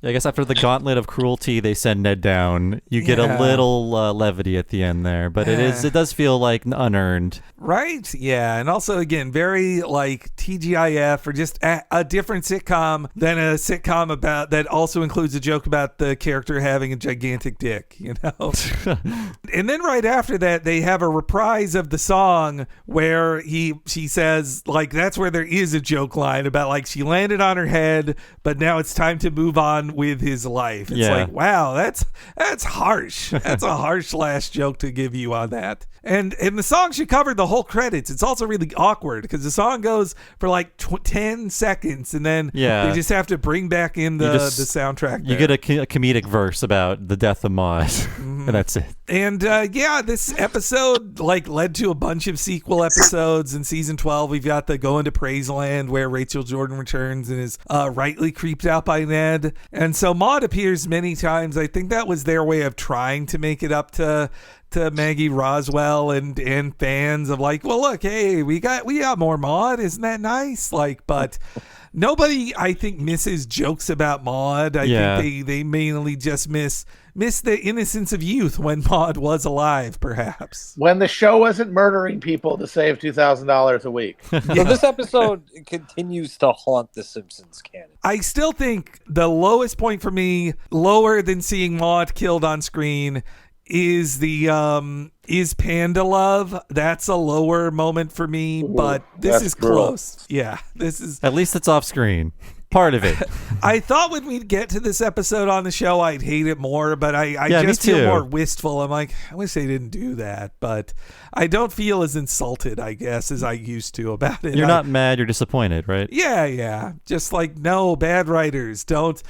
I guess after the gauntlet of cruelty, they send Ned down. You get a little levity at the end there, but it does feel like unearned. Right? Yeah. And also, again, very like TGIF or just a different sitcom than a sitcom about that also includes a joke about the character having a gigantic dick, you know? And then right after that, they have a reprise of the song where she says, like, that's where there is a joke line about like she landed on her head, but now it's time to move on with his life. It's like, wow, that's harsh. That's a harsh last joke to give you on that. And the song, she covered the whole credits. It's also really awkward because the song goes for like 10 seconds and then they just have to bring back in the soundtrack. You get a comedic verse about the death of Maude, and that's it. And this episode like led to a bunch of sequel episodes. In season 12, we've got the Going to Praiseland where Rachel Jordan returns and is rightly creeped out by Ned. And so Maude appears many times. I think that was their way of trying to make it up to Maggie Roswell and fans of like, well, look, hey, we got more Maude. Isn't that nice? Like, but nobody, I think, misses jokes about Maude. I think they mainly just miss the innocence of youth when Maude was alive, perhaps. When the show wasn't murdering people to save $2,000 a week. So this episode continues to haunt the Simpsons canon. I still think the lowest point for me, lower than seeing Maude killed on screen, is Panda Love. That's a lower moment for me, but this is close. Yeah, this is. At least it's off screen. Part of it. I thought when we'd get to this episode on the show, I'd hate it more, but I just feel more wistful. I'm like, I wish they didn't do that, but I don't feel as insulted, I guess, as I used to about it. You're not mad, you're disappointed, right? Yeah. Just like, no, bad writers. Don't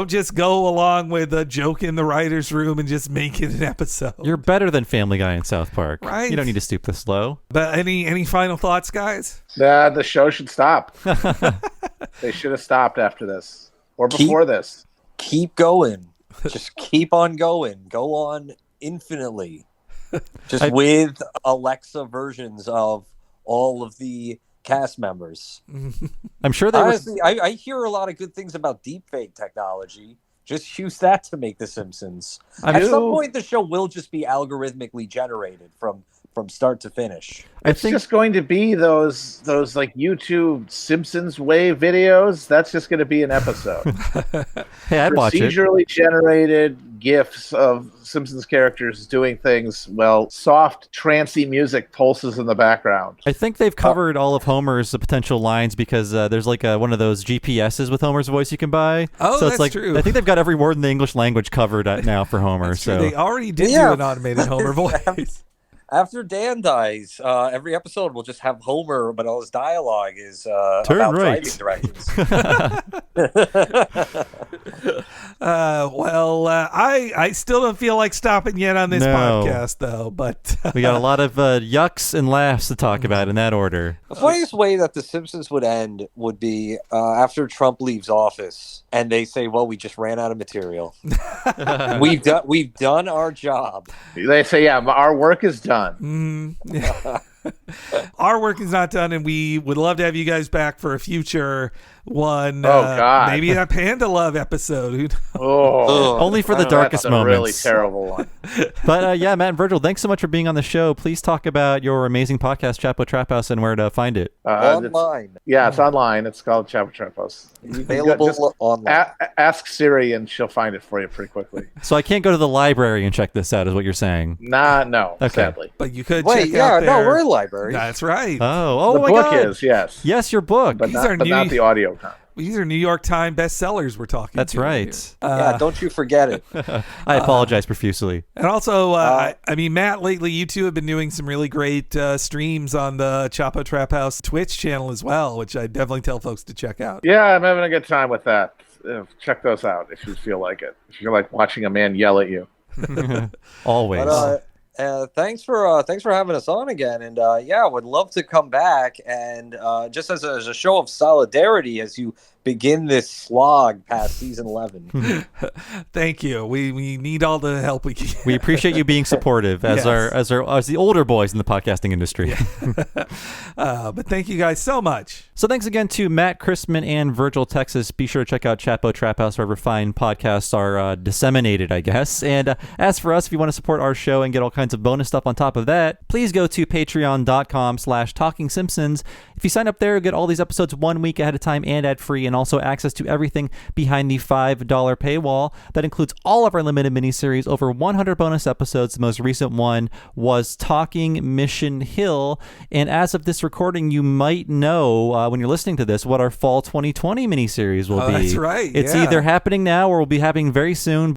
just go along with a joke in the writer's room and just make it an episode. You're better than Family Guy and South Park. Right. You don't need to stoop this low. But any final thoughts, guys? The show should stop. They should have stopped after this or before this. Keep going. Just keep on going. Go on infinitely. Just with Alexa versions of all of the cast members. I'm sure honestly, I hear a lot of good things about deepfake technology. Just use that to make The Simpsons. At some point, the show will just be algorithmically generated from start to finish. It's just going to be those like YouTube Simpsons Wave videos. That's just going to be an episode. Hey, I'd watch it. Procedurally generated GIFs of Simpsons characters doing things. Well, soft, trancy music pulses in the background. I think they've covered all of Homer's potential lines because there's like one of those GPSs with Homer's voice you can buy. Oh, so that's it's like, true. I think they've got every word in the English language covered now for Homer. So they already did do an automated Homer voice. After Dan dies, every episode will just have Homer, but all his dialogue is Turn about right. driving directions. I still don't feel like stopping yet on this podcast, though. But we got a lot of yucks and laughs to talk about in that order. The funniest way that The Simpsons would end would be after Trump leaves office, and they say, "Well, we just ran out of material. We've done our job." They say, "Yeah, our work is done." Our work is not done, and we would love to have you guys back for a future one. God. Maybe a Panda Love episode. Only for the darkest that's a moments. Really terrible one. But Matt and Virgil, thanks so much for being on the show. Please talk about your amazing podcast, Chapo Trap House, and where to find it. Online. It's online. It's called Chapo Trap House. Available online. Ask Siri, and she'll find it for you pretty quickly. So I can't go to the library and check this out, is what you're saying? No, okay. Sadly. But you could check out there. No, we're a library. That's right. Oh the my book God. is, yes. Yes, your book. But not the audio copy. These are New York Times bestsellers we're talking That's to right. Don't you forget it. I apologize profusely. And also, Matt, lately you two have been doing some really great streams on the Chapo Trap House Twitch channel as well, which I definitely tell folks to check out. Yeah, I'm having a good time with that. Check those out if you feel like it. If you're like watching a man yell at you. Always. But, Thanks for having us on again, and yeah, would love to come back and just as a show of solidarity as you begin this slog past season 11. Thank you. We need all the help we can. We appreciate you being supportive as Yes. as the older boys in the podcasting industry. But thank you guys so much. So thanks again to Matt Christman and Virgil Texas. Be sure to check out Chapo Trap House wherever fine podcasts are disseminated, I guess. And as for us, if you want to support our show and get all kinds of bonus stuff on top of that, please go to patreon.com/Talking Simpsons. If you sign up there, you'll get all these episodes 1 week ahead of time and ad-free, and also access to everything behind the $5 paywall. That includes all of our limited miniseries, over 100 bonus episodes. The most recent one was Talking Mission Hill. And as of this recording, you might know when you're listening to this what our fall 2020 miniseries will be. That's right. It's yeah. either happening now or will be happening very soon.